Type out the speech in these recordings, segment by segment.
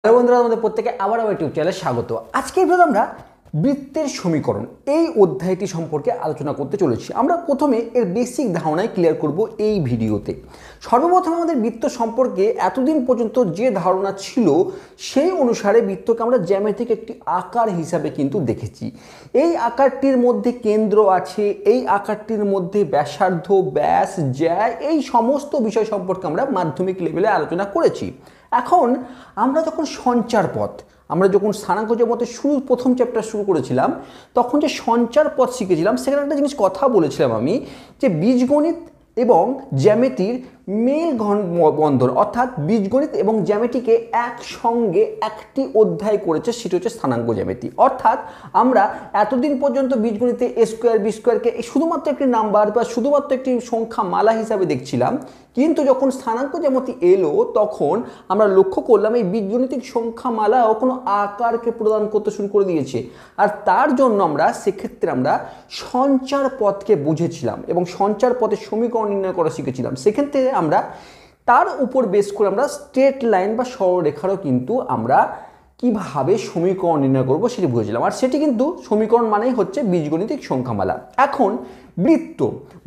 Hello বন্ধুরা, আমাদের প্রত্যেকে আবার আমার ইউটিউব চ্যানেলে স্বাগত। আজকে ভিডিওতে আমরা বৃত্তের সমীকরণ এই অধ্যায়টি সম্পর্কে আলোচনা করতে চলেছি। আমরা প্রথমে এর বেসিক ধারণায় ক্লিয়ার করব এই ভিডিওতে। সর্বপ্রথম আমাদের বৃত্ত সম্পর্কে এতদিন পর্যন্ত যে ধারণা ছিল সেই অনুসারে বৃত্তকে আমরা জ্যামিতিক একটি আকার হিসাবে কিন্তু দেখেছি। এই আকারটির মধ্যে কেন্দ্র আছে, এই আকারটির মধ্যে ব্যাসার্ধ, ব্যাস, জ্যা এই সমস্ত বিষয় সম্পর্কে আমরা মাধ্যমিক লেভেলে আলোচনা করেছি। এখন আমরা যখন সঞ্চার পথ, আমরা যখন স্থানাঙ্ক জ্যামিতির প্রথম চ্যাপ্টার শুরু করেছিলাম, তখন যে সঞ্চার পথ শিখেছিলাম সেখানে একটা জিনিস কথা বলেছিলাম আমি, যে বীজগণিত এবং জ্যামিতির মেল বন্ধন, অর্থাৎ বীজগণিত এবং জ্যামিতিকে একসঙ্গে একটি অধ্যায় করেছে, সেটা হচ্ছে স্থানাঙ্ক জ্যামিতি। অর্থাৎ আমরা এতদিন পর্যন্ত বীজগণিতে এ স্কোয়ার বি স্কোয়ারকে শুধুমাত্র একটি নাম্বার বা শুধুমাত্র একটি সংখ্যা মালা হিসাবে দেখছিলাম, কিন্তু যখন স্থানাঙ্ক জ্যামিতি এলো তখন আমরা লক্ষ্য করলাম এই বীজগণিতিক সংখ্যা মালাও কোনো আকারকে প্রদান করতে শুরু করে দিয়েছে। আর তার জন্য আমরা সেক্ষেত্রে আমরা সঞ্চার পথকে বুঝেছিলাম এবং সঞ্চার পথের সমীকরণ নির্ণয় করা শিখেছিলাম। সেক্ষেত্রে আমরা তার উপর বেস করে আমরা স্ট্রেট লাইন বা সরলরেখারও কিন্তু আমরা কিভাবে সমীকরণ নির্ণয় করব সেটি বুঝেছিলাম। আর সেটি কিন্তু সমীকরণ মানেই হচ্ছে বীজগণিতিক সংখ্যামালা। এখন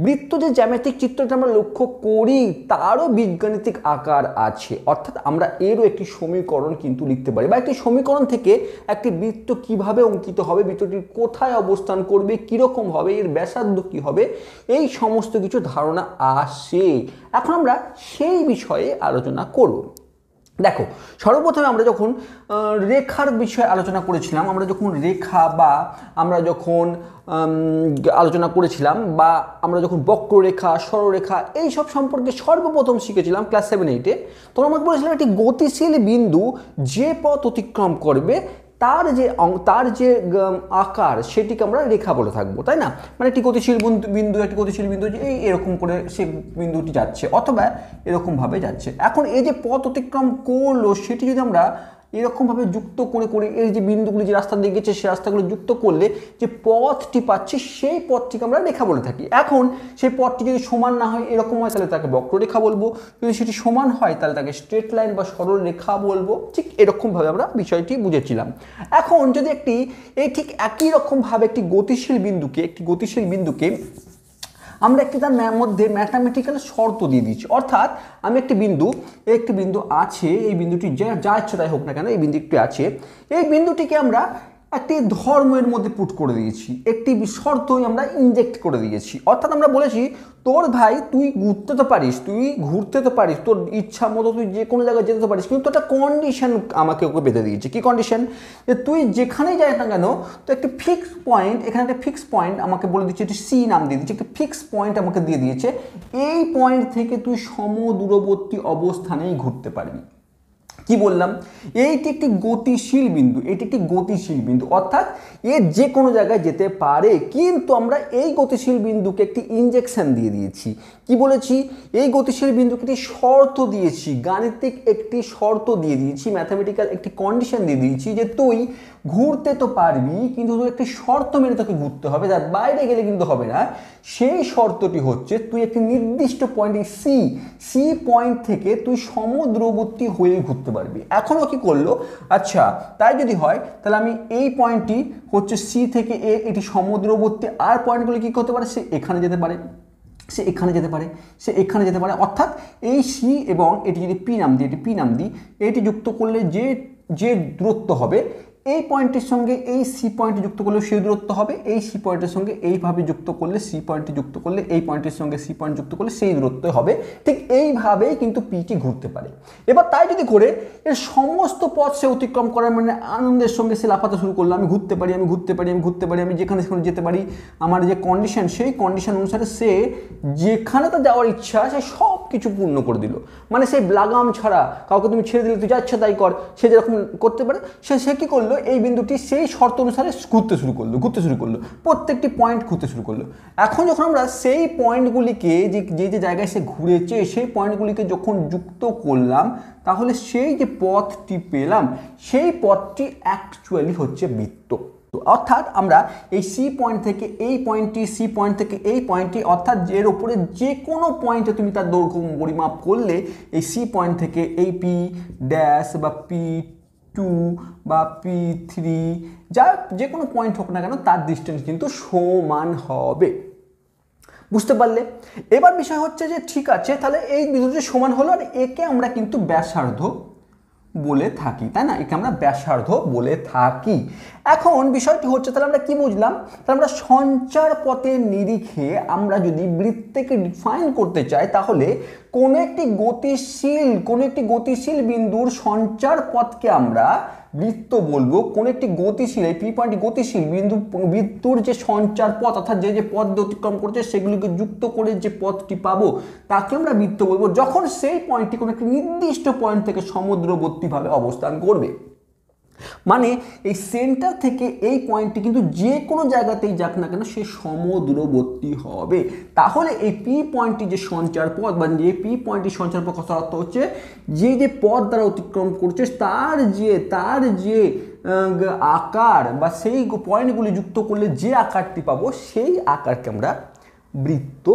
বৃত্ত যে জ্যামিতিক চিত্রটা আমরা লক্ষ্য করি তারও বীজগণিতিক আকার আছে, অর্থাৎ আমরা এরও একটি সমীকরণ কিন্তু লিখতে পারি, বা একটি সমীকরণ থেকে একটি বৃত্ত কিভাবে অঙ্কিত হবে, বৃত্তটি কোথায় অবস্থান করবে, কীরকম হবে, এর ব্যাসার্ধ কী হবে, এই সমস্ত কিছু ধারণা আসে। এখন আমরা সেই বিষয়ে আলোচনা করব। দেখো, সর্বপ্রথমে আমরা যখন রেখার বিষয়ে আলোচনা করেছিলাম, আমরা যখন রেখা বা আমরা যখন আলোচনা করেছিলাম, বা আমরা যখন বক্ররেখা, সরলরেখা এইসব সম্পর্কে সর্বপ্রথম শিখেছিলাম ক্লাস 7-8-এ, তখন আমাকে বলেছিলাম একটি গতিশীল বিন্দু যে পথ অতিক্রম করবে তার যে আকার সেটিকে আমরা রেখা বলে থাকবো, তাই না? মানে একটি গতিশীল বিন্দু যে এরকম করে সে বিন্দুটি যাচ্ছে অথবা এরকমভাবে যাচ্ছে। এখন এই যে পথ অতিক্রম করলো সেটি যদি আমরা এরকমভাবে যুক্ত করে এই যে বিন্দুগুলি যে রাস্তা দিয়ে গেছে সেই রাস্তাগুলো যুক্ত করলে যে পথটি পাচ্ছি সেই পথটিকে আমরা রেখা বলে থাকি। এখন সেই পথটি যদি সমান না হয়, এরকম হয়, তাহলে তাকে বক্ররেখা বলবো। যদি সেটি সমান হয় তাহলে তাকে স্ট্রেট লাইন বা সরল রেখা বলবো। ঠিক এরকমভাবে আমরা বিষয়টি বুঝেছিলাম। এখন যদি ঠিক একই রকমভাবে একটি গতিশীল বিন্দুকে আমরা তার মধ্যে ম্যাথামেটিক্যাল শর্ত দিয়ে দিচ্ছি, অর্থাৎ আমি একটি বিন্দু আছে, এই বিন্দুটি যা ইচ্ছে তাই হোক না কেন, এই বিন্দুটি আছে, এই বিন্দুটিকে আমরা একটি ধর্মের মধ্যে পুট করে দিয়েছি, একটি শর্তই আমরা ইনজেক্ট করে দিয়েছি। অর্থাৎ আমরা বলেছি, তোর ভাই তুই ঘুরতে তো পারিস, তোর ইচ্ছা মতো তুই যে কোনো জায়গায় যেতে পারিস, কিন্তু একটা কন্ডিশন আমাকে ওকে বেঁধে দিয়েছে। কি কন্ডিশন? যে তুই যেখানেই যাই না কেন, তো একটি ফিক্সড পয়েন্ট, এখানে একটা ফিক্সড পয়েন্ট আমাকে বলে দিচ্ছে, একটি সি নাম দিয়ে দিচ্ছে, একটি ফিক্সড পয়েন্ট আমাকে দিয়ে দিয়েছে, এই পয়েন্ট থেকে তুই সমদূরবর্তী অবস্থানেই ঘুরতে পারবি। কি বললাম? এইটি একটি গতিশীল বিন্দু, অর্থাৎ এ যে কোনো জায়গায় যেতে পারে, কিন্তু আমরা এই গতিশীল বিন্দুকে একটি ইনজেকশন দিয়ে দিয়েছি। কি বলেছি? এই গতিশীল বিন্দুকে একটি শর্ত দিয়েছি, গাণিতিক একটি শর্ত দিয়ে দিয়েছি, ম্যাথামেটিক্যাল একটি কন্ডিশন দিয়ে দিয়েছি, যে তুই ঘুরতে তো পারবি, কিন্তু তুই একটি শর্ত মেনে তোকে ঘুরতে হবে, তার বাইরে গেলে কিন্তু হবে না। সেই শর্তটি হচ্ছে তুই একটি নির্দিষ্ট পয়েন্ট সি পয়েন্ট থেকে তুই সমদূরবর্তী হয়ে ঘুরতে পারবি। এখনও কি করলো? আচ্ছা, তাই যদি হয় তাহলে আমি এই পয়েন্টটি হচ্ছে সি থেকে এ, এটি সমদূরবর্তী, আর পয়েন্টগুলি কী করতে পারে? সে এখানে যেতে পারে, সে এখানে যেতে পারে, অর্থাৎ এই সি এবং এটি যদি পি নাম দিই, এটি যুক্ত করলে যে দূরত্ব হবে, এই পয়েন্টের সঙ্গে এই সি পয়েন্টে যুক্ত করলে সেই দূরত্ব হবে, এই সি পয়েন্টের সঙ্গে এইভাবে যুক্ত করলে, সি পয়েন্টে যুক্ত করলে, এই পয়েন্টের সঙ্গে সি পয়েন্ট যুক্ত করলে সেই দূরত্ব হবে। ঠিক এইভাবেই কিন্তু পিটি ঘুরতে পারে। এবার তাই যদি করে এর সমস্ত পথ সে অতিক্রম করার মানে আনন্দের সঙ্গে সে লাফাতে শুরু করলো, আমি ঘুরতে পারি, আমি যেখানে সেখানে যেতে পারি, আমার যে কন্ডিশন সেই কন্ডিশন অনুসারে সে যেখানে তার যাওয়ার ইচ্ছা সে সব কিছু পূর্ণ করে দিল। মানে সেই লাগাম ছাড়া কাউকে তুমি ছেড়ে দিলে তুই যা ইচ্ছা তাই কর, সে যেরকম করতে পারে, সে কি করলো? এই বিন্দুটি সেই শর্ত অনুসারে ঘুরতে শুরু করলো, প্রত্যেকটি পয়েন্ট ঘুরতে শুরু করলো। এখন যখন আমরা সেই পয়েন্টগুলিকে যে জায়গায় সে ঘুরেছে সেই পয়েন্টগুলিকে যখন যুক্ত করলাম, তাহলে সেই যে পথটি পেলাম সেই পথটি অ্যাকচুয়ালি হচ্ছে বৃত্ত। অর্থাৎ আমরা এই সি পয়েন্ট থেকে এই পয়েন্টটি, অর্থাৎ এর উপরে যে কোনো পয়েন্টে তুমি তার দৈর্ঘ্য পরিমাপ করলে এই সি পয়েন্ট থেকে এই পি ড্যাশ বা পি P2 বা P3 যে কোনো পয়েন্ট হোক না কেন তার ডিস্টেন্স কিন্তু সমান হবে। বুঝতে পারলে? এবার বিষয় হচ্ছে যে ঠিক আছে, তাহলে এই বিন্দুটি সমান হলো, আর একে আমরা কিন্তু ব্যাসার্ধ বলে থাকি, তাই না? একে আমরা ব্যাসার্ধ বলে থাকি। এখন বিষয়টি হচ্ছে, তাহলে আমরা কি বুঝলাম? তাহলে আমরা সঞ্চার পথের নিরিখে আমরা যদি বৃত্তকে ডিফাইন করতে চাই, তাহলে কোনো একটি গতিশীল বিন্দুর সঞ্চার পথকে আমরা বৃত্ত বলবো। কোন একটি গতিশীল, এই পি পয়েন্টটি গতিশীল বৃত্তুর যে সঞ্চার পথ, অর্থাৎ যে পথ অতিক্রম করছে সেগুলিকে যুক্ত করে যে পথটি পাবো তাকে আমরা বৃত্ত বলবো, যখন সেই পয়েন্টটি কোনো একটি নির্দিষ্ট পয়েন্ট থেকে সমুদ্রবর্তীভাবে অবস্থান করবে। মানে এই সেন্টার থেকে এই পয়েন্টটি কিন্তু যে কোনো জায়গাতেই যাক না কেন সে সমদূরবর্তী হবে। তাহলে এই পি পয়েন্টটি যে সঞ্চার পথ, বা যে পি পয়েন্টটি সঞ্চার পথ কথার অর্থ হচ্ছে যে পথ দ্বারা অতিক্রম করছে তার যে আকার, বা সেই পয়েন্টগুলি যুক্ত করলে যে আকারটি পাবো সেই আকারকে আমরা বৃত্ত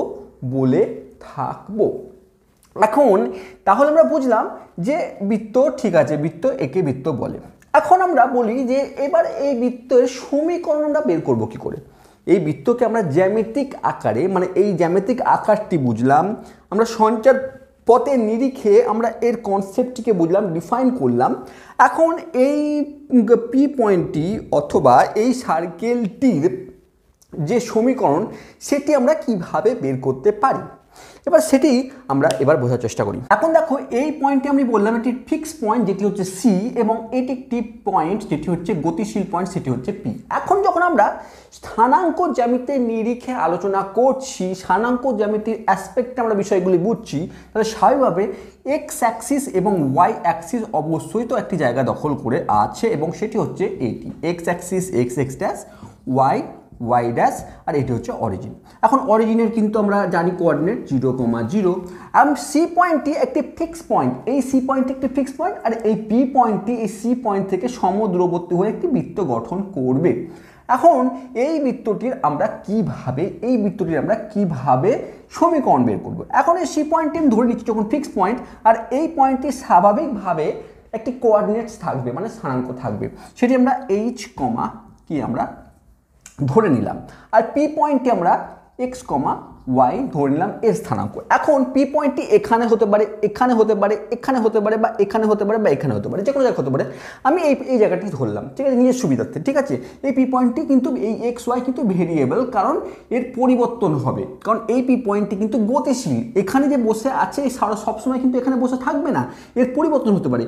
বলে থাকবো। এখন তাহলে আমরা বুঝলাম যে বৃত্ত, ঠিক আছে, একে বৃত্ত বলে। এখন আমরা বলি যে এবার এই বৃত্তের সমীকরণ আমরা বের করব কি করে? এই বৃত্তকে আমরা জ্যামিতিক আকারে, মানে এই জ্যামিতিক আকারটি বুঝলাম, আমরা সঞ্চার পথের নিরিখে আমরা এর কনসেপ্টটিকে বুঝলাম, ডিফাইন করলাম। এখন এই পি পয়েন্টটি অথবা এই সার্কেলটির যে সমীকরণ সেটি আমরা কিভাবে বের করতে পারি, এবার সেটি আমরা বোঝার চেষ্টা করি। এখন দেখো, এই পয়েন্টটি আমি বললাম এটি ফিক্স পয়েন্ট, যেটি হচ্ছে সি, এবং এটি একটি পয়েন্ট যেটি হচ্ছে গতিশীল পয়েন্ট, সেটি হচ্ছে পি। এখন যখন আমরা স্থানাঙ্ক জ্যামিতির নিরিখে আলোচনা করছি, স্থানাঙ্ক জ্যামিতির অ্যাসপেক্টে আমরা বিষয়গুলি বুঝছি, তাহলে স্বাভাবিকভাবে এক্স অ্যাক্সিস এবং ওয়াই অ্যাক্সিস অবশ্যই তো একটি জায়গা দখল করে আছে, এবং সেটি হচ্ছে এটি x axis x dash, y dash, আর এটি হচ্ছে অরিজিন। এখন অরিজিনের কিন্তু আমরা জানি কোঅর্ডিনেট 0,0, এবং সি পয়েন্টটি একটি ফিক্স পয়েন্ট, এই সি পয়েন্টটি একটি ফিক্স পয়েন্ট, আর এই পি পয়েন্টটি এই সি পয়েন্ট থেকে সমদূরবর্তী হয়ে একটি বৃত্ত গঠন করবে। এখন এই বৃত্তটির আমরা কিভাবে সমীকরণ বের করব? এখন এই সি পয়েন্টটি আমি ধরে নিচ্ছি যখন ফিক্স পয়েন্ট, আর এই পয়েন্টটি স্বাভাবিকভাবে একটি কোঅর্ডিনেটস থাকবে, মানে স্থানাঙ্ক থাকবে, সেটি আমরা এইচ কমা কি আমরা ধরে নিলাম, আর পি পয়েন্টটি আমরা এক্স কমা ওয়াই ধরে নিলাম এর স্থানাঙ্ক। এখন পি পয়েন্টটি এখানে হতে পারে, এখানে হতে পারে, এখানে হতে পারে, বা এখানে হতে পারে, বা এখানে হতে পারে, যে কোনো জায়গায় হতে পারে। আমি এই জায়গাটি ধরলাম, ঠিক আছে, নিজের সুবিধার্থে, ঠিক আছে। এই পি পয়েন্টটি কিন্তু এই এক্স ওয়াই কিন্তু ভেরিয়েবল, কারণ এর পরিবর্তন হবে, কারণ এই পি পয়েন্টটি কিন্তু গতিশীল, এখানে যে বসে আছে সবসময় কিন্তু এখানে বসে থাকবে না, এর পরিবর্তন হতে পারে।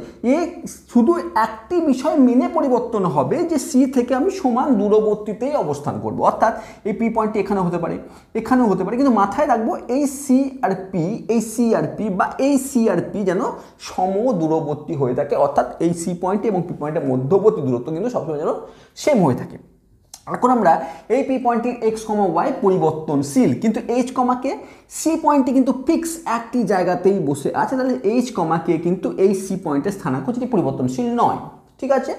শুধু একটি বিষয় মেনে পরিবর্তন হবে যে সি থেকে আমি সমান দূরবর্তীতেই অবস্থান করব, অর্থাৎ এই পি পয়েন্টটি এখানে হতে পারে, এখানেও হতে পারে, কিন্তু মাথায় রাখবো এই সি আর পি যেন সমদূরবর্তী হয়ে থাকে, অর্থাৎ এই সি পয়েন্ট এবং পি পয়েন্টের মধ্যবর্তী দূরত্ব কিন্তু সবসময় যেন সেম হয়ে থাকে। এখন আমরা এই পি পয়েন্টটির এক্স কমা ওয়াই পরিবর্তনশীল, কিন্তু এইচ কমাকে সি পয়েন্টটি কিন্তু ফিক্স একটি জায়গাতেই বসে আছে, তাহলে এইচ কমাকে কিন্তু এই সি পয়েন্টের স্থানাঙ্ক যেটি পরিবর্তনশীল নয়, ঠিক আছে।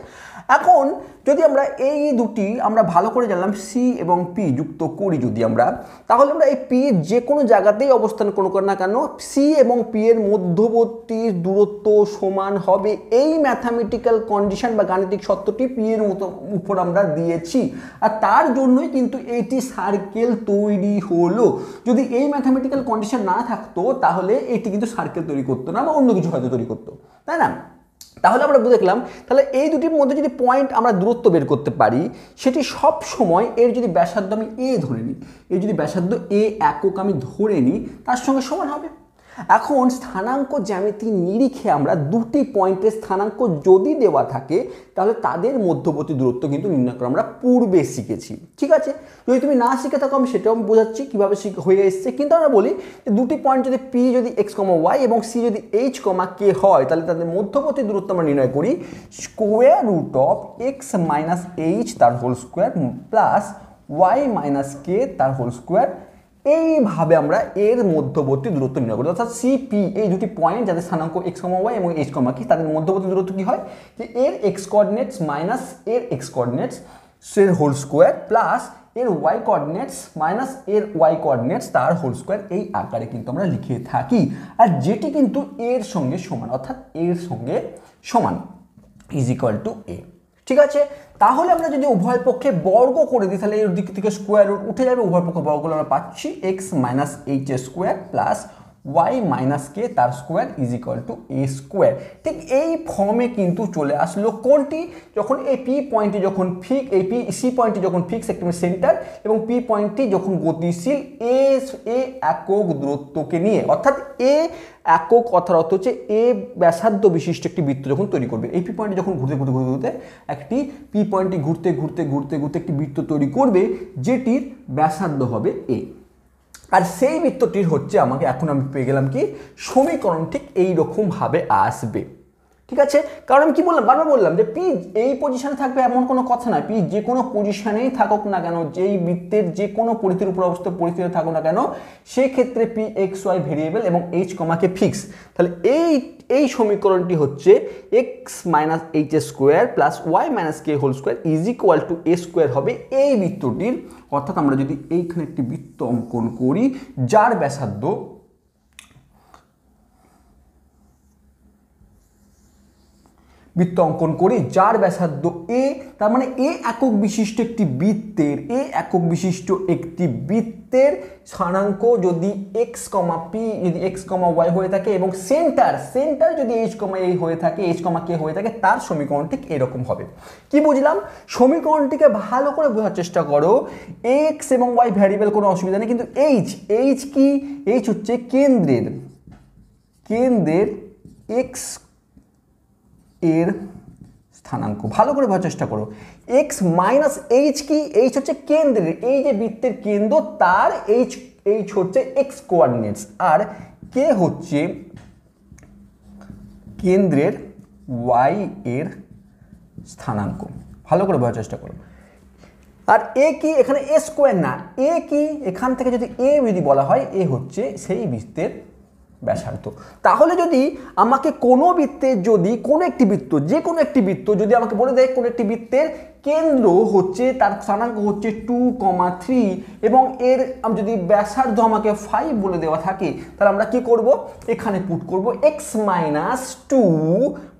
এখন যদি আমরা এই দুটি আমরা ভালো করে জানলাম সি এবং পি যুক্ত করি যদি আমরা, তাহলে আমরা এই পি যে কোনো জায়গাতেই অবস্থান করুক না কেন সি এবং পি এর মধ্যবর্তী দূরত্ব সমান হবে, এই ম্যাথামেটিক্যাল কন্ডিশন বা গাণিতিক সত্যটি পি এর উপর আমরা দিয়েছি, আর তার জন্যই কিন্তু এটি সার্কেল তৈরি হলো। যদি এই ম্যাথামেটিক্যাল কন্ডিশন না থাকতো তাহলে এটি কিন্তু সার্কেল তৈরি করতো না, বা অন্য কিছু হয়তো তৈরি করতো, তাই না? তাহলে আমরা দেখলাম, তাহলে এই দুটির মধ্যে যদি পয়েন্ট আমরা দূরত্ব বের করতে পারি, সেটি সব সময় এর যদি ব্যাসার্ধ আমি এ ধরে নিই, এই যদি ব্যাসার্ধ এ একক আমি ধরে নিই, তার সঙ্গে সমান হবে। এখন স্থানাঙ্ক জ্যামিতির নিরিখে আমরা দুটি পয়েন্টের স্থানাঙ্ক যদি দেওয়া থাকে তাহলে তাদের মধ্যবর্তী দূরত্ব কিন্তু নির্ণয় করা আমরা পূর্বে শিখেছি, ঠিক আছে। যদি তুমি না শিখে থাকো আমি সেটাও বোঝাচ্ছি কীভাবে হয়ে এসছে, কিন্তু আমরা বলি যে দুটি পয়েন্ট যদি পি যদি এক্স কমা ওয়াই এবং সি যদি এইচ কমা কে হয়, তাহলে তাদের মধ্যবর্তী দূরত্ব আমরা নির্ণয় করি square root of x minus h তার whole square plus y minus k তার হোল স্কোয়ার। এইভাবে আমরা এর মধ্যবর্তী দূরত্ব নির্ণয় করি, অর্থাৎ সিপি এই দুটি পয়েন্ট যাদের স্থানাঙ্ক এক্স কমা ওয়াই এবং এইচ কমা কি, তাদের মধ্যবর্তী দূরত্ব কি হয় যে এর এক্স কোঅর্ডিনেটস মাইনাস এর এক্স কোঅর্ডিনেটস এর হোল স্কোয়ার প্লাস এর ওয়াই কোঅর্ডিনেটস মাইনাস এর ওয়াই কোঅর্ডিনেটস তার হোল স্কোয়ার, এই আকারে কিন্তু আমরা লিখে থাকি, আর যেটি কিন্তু এর সঙ্গে সমান, অর্থাৎ এর সঙ্গে সমান। ইজ ইকুয়াল টু এ। ঠিক আছে, তাহলে আমরা যদি উভয় পক্ষে বর্গ করে দিই তাহলে এর দিক থেকে স্কোয়ার রুট উঠে যাবে, উভয় পক্ষে বর্গ করলে আমরা পাচ্ছি x minus h square plus y minus k তার square is equal to a square. ঠিক এই ফর্মে কিন্তু চলে আসলো কোনটি, যখন এই পি পয়েন্টটি যখন এই পি সি পয়েন্টটি যখন ফিক্স একটি সেন্টার এবং পি পয়েন্টটি যখন গতিশীল এ একক দূরত্বকে নিয়ে, অর্থাৎ এ একক কথার অর্থ হচ্ছে এ ব্যাসার্ধ বিশিষ্ট একটি বৃত্ত যখন তৈরি করবে। এই পি পয়েন্টে যখন ঘুরতে ঘুরতে ঘুরতে ঘুরতে একটি পি পয়েন্টটি ঘুরতে ঘুরতে ঘুরতে ঘুরতে একটি বৃত্ত তৈরি করবে যেটির ব্যাসার্ধ হবে এ। আর সেই বৃত্তটির হচ্ছে আমাকে এখন আমি পেয়ে গেলাম কি সমীকরণ ঠিক এইরকমভাবে আসবে। ঠিক আছে, কারণ আমি কি বললাম, বারবার বললাম যে পি এই পজিশনে থাকবে এমন কোনো কথা নয়, পি যে কোনো পজিশনেই থাকুক না কেন, যেই বৃত্তের যে কোনো পরিধির উপর অবস্থিত পরিস্থিতিতে থাকুক না কেন, সেক্ষেত্রে পি এক্স ওয়াই ভেরিয়েবল এবং এইচ কমাকে ফিক্স। তাহলে এই সমীকরণটি হচ্ছে x minus h square plus y minus k whole square is equal to a square হবে এই বৃত্তটির। অর্থাৎ আমরা যদি এইখানে একটি বৃত্ত অঙ্কন করি যার ব্যাসার্ধ এ, তার মানে এ একক বিশিষ্ট একটি বৃত্তের স্থানাঙ্ক যদি এক্স কমা পি যদি এক্স কমা ওয়াই হয়ে থাকে এবং সেন্টার যদি এইচ কমা এ হয়ে থাকে, এইচ কমা কে হয়ে থাকে, তার সমীকরণ ঠিক এরকম হবে। কি বুঝলাম? সমীকরণটিকে ভালো করে বোঝার চেষ্টা করো। এক্স এবং ওয়াই ভ্যারিয়েবল কোনো অসুবিধা নেই, কিন্তু এইচ কি, এইচ হচ্ছে কেন্দ্রের এক্স এর স্থানাঙ্ক। ভালো করে বোঝার চেষ্টা করো। এক্স মাইনাস এইচ কি, এইচ হচ্ছে কেন্দ্রের, এই যে বৃত্তের কেন্দ্র তার এইচ হচ্ছে এক্স কোঅর্ডিনেটস, আর কে হচ্ছে কেন্দ্রের ওয়াই এর স্থানাঙ্ক। ভালো করে বোঝার চেষ্টা করো। আর এ কি, এখানে এ স্কোয়ার না, এ কি, এখান থেকে যদি এ যদি বলা হয়, এ হচ্ছে সেই বৃত্তের ব্যাসার্ধ। তাহলে যদি আমাকে কোনো বৃত্তের যদি কোনো একটি বৃত্ত যে কোনো একটি বৃত্ত যদি আমাকে বলে দেয় কোনো একটি বৃত্তের কেন্দ্র হচ্ছে তার স্থানাঙ্ক হচ্ছে 2,3 এবং এর যদি ব্যাসার্ধ আমাকে 5 বলে দেওয়া থাকে, তাহলে আমরা কি করব, এখানে পুট করব x minus 2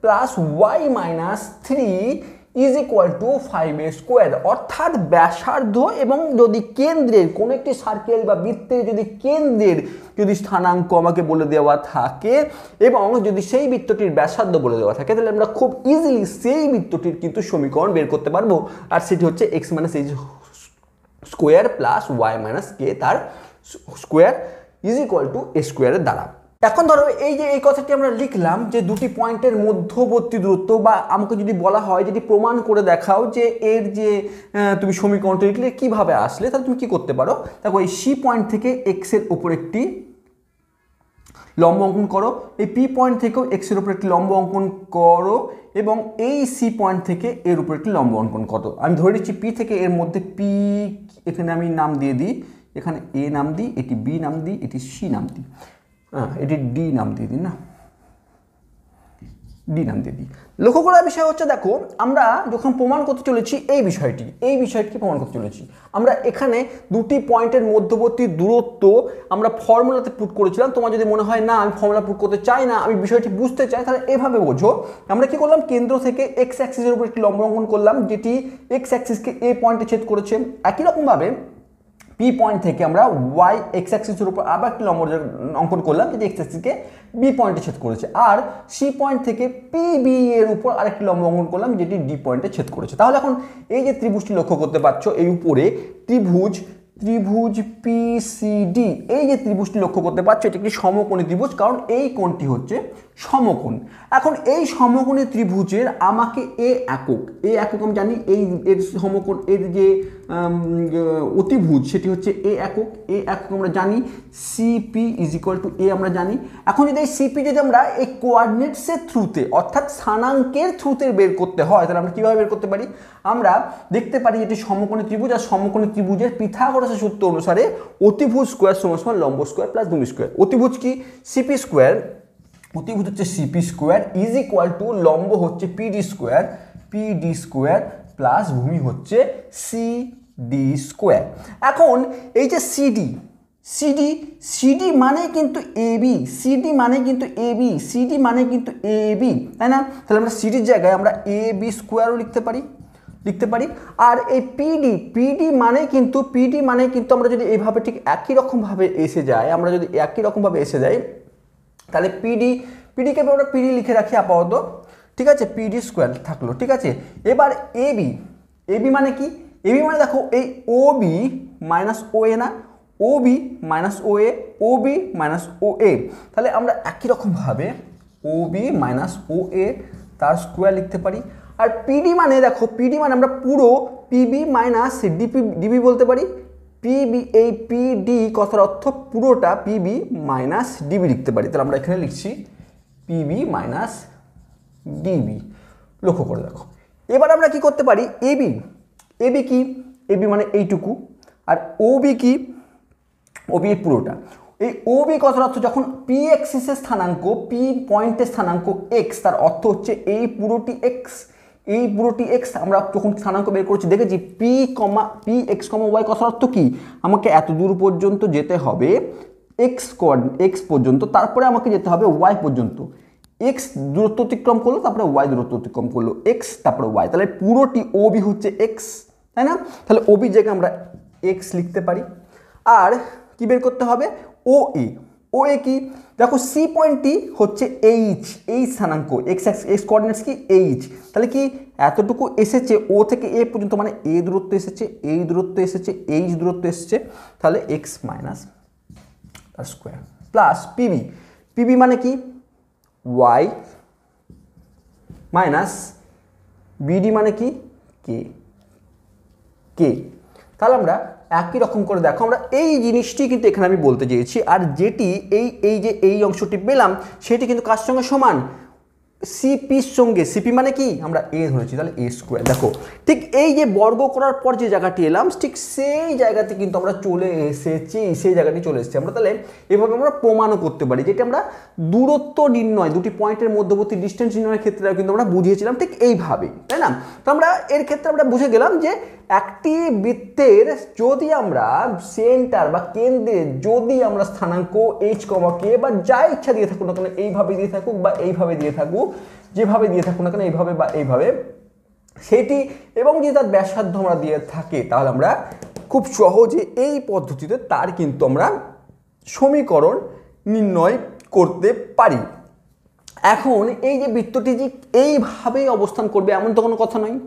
plus y minus 3 is equal two 5 square. অর্থাৎ ব্যাসার্ধ এবং যদি কেন্দ্রের কোনো একটি সার্কেল বা বৃত্তের যদি কেন্দ্রের যদি স্থানাঙ্ক আমাকে বলে দেওয়া থাকে এবং যদি সেই বৃত্তটির ব্যাসার্ধ বলে দেওয়া থাকে, তাহলে আমরা খুব ইজিলি সেই বৃত্তটির কিন্তু সমীকরণ বের করতে পারবো। আর সেটি হচ্ছে x minus h square plus y minus k তার square is equal to a স্কোয়ারের দ্বারা। এখন ধরো এই কথাটি আমরা লিখলাম যে দুটি পয়েন্টের মধ্যবর্তী দূরত্ব, বা আমাকে যদি বলা হয় যদি প্রমাণ করে দেখাও যে এর যে তুমি সমীকরণটি লিখলে কিভাবে আসলে, তাহলে তুমি কি করতে পারো, দেখো এই সি পয়েন্ট থেকে এক্স এর উপর একটি লম্ব অঙ্কন করো, এই পি পয়েন্ট থেকেও এক্স এর উপর একটি লম্ব অঙ্কন করো এবং এই সি পয়েন্ট থেকে এর উপর একটি লম্ব অঙ্কন করো। আমি ধরে নিচ্ছি পি থেকে এর মধ্যে পি, এখানে আমি নাম দিয়ে দিই, এখানে এ নাম দিই, এটি বি নাম দিই, এটি সি নাম দিই, এটি ডি নাম দিয়ে দিই, না ডি নাম দিয়ে দিই। লক্ষ্য করার বিষয় হচ্ছে, দেখো আমরা যখন প্রমাণ করতে চলেছি এই বিষয়টি প্রমাণ করতে চলেছি, আমরা এখানে দুটি পয়েন্টের মধ্যবর্তী দূরত্ব আমরা ফর্মুলাতে পুট করেছিলাম। তোমার যদি মনে হয় না আমি ফর্মুলা পুট করতে চাই না, আমি বিষয়টি বুঝতে চাই, তাহলে এভাবে বোঝো। আমরা কি করলাম, কেন্দ্র থেকে এক্স অ্যাক্সিসের উপর একটি লম্ব অঙ্কন করলাম যেটি এক্স অ্যাক্সিসকে এ পয়েন্টে ছেদ করেছে। একই রকমভাবে পি পয়েন্ট থেকে আমরা ওয়াই এক্স অ্যাক্সিসের উপর আবার একটি লম্ব অঙ্কন করলাম যেটি এক্স অ্যাক্সিসকে বি পয়েন্টে ছেদ করেছে, আর সি পয়েন্ট থেকে পি বি এর উপর আরেকটি লম্ব অঙ্কন করলাম যেটি ডি পয়েন্টে ছেদ করেছে। তাহলে এখন এই যে ত্রিভুজটি লক্ষ্য করতে পারছো, এই উপরে ত্রিভুজ পিসিডি, এই যে ত্রিভুজটি লক্ষ্য করতে পারছো এটি একটি সমকোণী ত্রিভুজ, কারণ এই কোণটি হচ্ছে সমকোণ। এখন এই সমকোণী ত্রিভুজের আমাকে এ একক আমি জানি, এর সমকোণ এর যে অতিভুজ সেটি হচ্ছে এ একক আমরা জানি, সিপি ইজ ইকুয়াল টু এ আমরা জানি। এখন যদি এই সিপি যদি আমরা এই কোঅর্ডিনেটসের থ্রুতে অর্থাৎ স্থানাঙ্কের থ্রুতে বের করতে হয়, তাহলে আমরা কীভাবে বের করতে পারি, আমরা দেখতে পারি এটি সমকোণী ত্রিভুজ, আর সমকোণী ত্রিভুজের পিথাগোরাসের সূত্র অনুসারে অতিভুজ স্কোয়ার সমান লম্ব স্কোয়ার প্লাস ভূমি স্কোয়ার। অতিভুজ কি, সিপি স্কোয়ার, অতিভুজ হচ্ছে CP square is equal two লম্ব হচ্ছে পিডি স্কোয়ার প্লাস ভূমি হচ্ছে সিডি স্কোয়ার। এখন এই যে সিডি, সিডি মানে কিন্তু এবি, সিডি মানে কিন্তু এবি, সিডি মানে কিন্তু এবি, তাই না? তাহলে আমরা সিডির জায়গায় আমরা এ বি স্কোয়ারও লিখতে পারি। আর এই পিডি, পিডি মানে কিন্তু আমরা যদি এইভাবে ঠিক একই রকমভাবে এসে যাই, তাহলে পিডিকে আমরা পিডি লিখে রাখি আপাতত, ঠিক আছে, পিডি স্কোয়ার থাকলো, ঠিক আছে। এবার এবি মানে কি? এবি মানে দেখো এই ও বি মাইনাস ও এ না, ও বি মাইনাস ও বি মাইনাস ও এ, তাহলে আমরা একই রকমভাবে ও বি মাইনাস ও এ তার স্কোয়ার লিখতে পারি। আর পিডি মানে দেখো, পিডি মানে আমরা পুরো পিবি মাইনাস ডিবি বলতে পারি। পিবি, এই পিডি কথার অর্থ পুরোটা পিবি মাইনাস ডিবি লিখতে পারি। তাহলে আমরা এখানে লিখছি পিবি মাইনাস ডিবি, লক্ষ্য করে দেখো। এবার আমরা কি করতে পারি, এবি কি? এবি মানে এইটুকু। আর ওবি কি? ওবি এই পুরোটা। এই ওবি কথার অর্থ যখন পি এক্সিসের স্থানাঙ্ক, পি পয়েন্টের স্থানাঙ্ক এক্স, তার অর্থ হচ্ছে এই পুরোটি এক্স, আমরা যখন স্থানাঙ্ক বের করছি দেখেছি পি এক্স কমা ওয়াই কথার অর্থ কি? আমাকে এত দূর পর্যন্ত যেতে হবে এক্স পর্যন্ত, তারপরে আমাকে যেতে হবে ওয়াই পর্যন্ত। এক্স দূরত্ব অতিক্রম করলো, তারপরে ওয়াই দূরত্ব অতিক্রম করলো, এক্স তারপরে ওয়াই, তাহলে পুরোটি ওবি হচ্ছে এক্স, তাই না? তাহলে ওবির জায়গায় আমরা এক্স লিখতে পারি। আর কি বের করতে হবে? ও এ কি? দেখো সি পয়েন্টটি হচ্ছে এইচ স্থানাঙ্ক, এক্স কোঅর্ডিনেটস কি এইচ, তাহলে কি এতটুকু এসেছে ও থেকে এ পর্যন্ত, মানে এ দূরত্ব এসেছে, এই দূরত্ব এসেছে, এইচ দূরত্ব এসেছে, তাহলে এক্স মাইনাস তার স্কোয়ার প্লাস পিবি মানে কি? ওয়াই মাইনাস বিডি মানে কি? কে। তাহলে আমরা একই রকম করে দেখো, আমরা এই জিনিসটি কিন্তু এখানে আমি বলতে চেয়েছি। আর যেটি এই অংশটি পেলাম সেটি কিন্তু কার সঙ্গে সমান? সিপির সঙ্গে। সিপি মানে কি? আমরা এ ধরেছি, তাহলে এ স্কোয়ার। দেখো ঠিক এই যে বর্গ করার পর যে জায়গাটি এলাম, ঠিক সেই জায়গাতে কিন্তু আমরা চলে এসেছি, আমরা তাহলে এভাবে আমরা প্রমাণও করতে পারি, যেটা আমরা দূরত্ব নির্ণয়, দুটি পয়েন্টের মধ্যবর্তী ডিস্টেন্স নির্ণয়ের ক্ষেত্রে কিন্তু আমরা বুঝিয়েছিলাম ঠিক এইভাবে, তাই না? তো আমরা এর ক্ষেত্রে আমরা বুঝে গেলাম যে একটি বৃত্তের যদি আমরা সেন্টার বা কেন্দ্রে যদি আমরা স্থানাঙ্ক এইচ কমা কে বা যা ইচ্ছা দিয়ে থাকুক না কেন, এইভাবে দিয়ে থাকুক বা এইভাবে দিয়ে থাকুক, যেভাবে দিয়ে থাকুক না কেন, এইভাবে বা এইভাবে, সেটি এবং যদি তার ব্যাসার্ধ আমরা দিয়ে থাকে, তাহলে আমরা খুব সহজে এই পদ্ধতিতে তার কিন্তু আমরা সমীকরণ নির্ণয় করতে পারি। এখন এই যে বৃত্তটি যে এইভাবেই অবস্থান করবে এমন তো কোনো কথা নয়।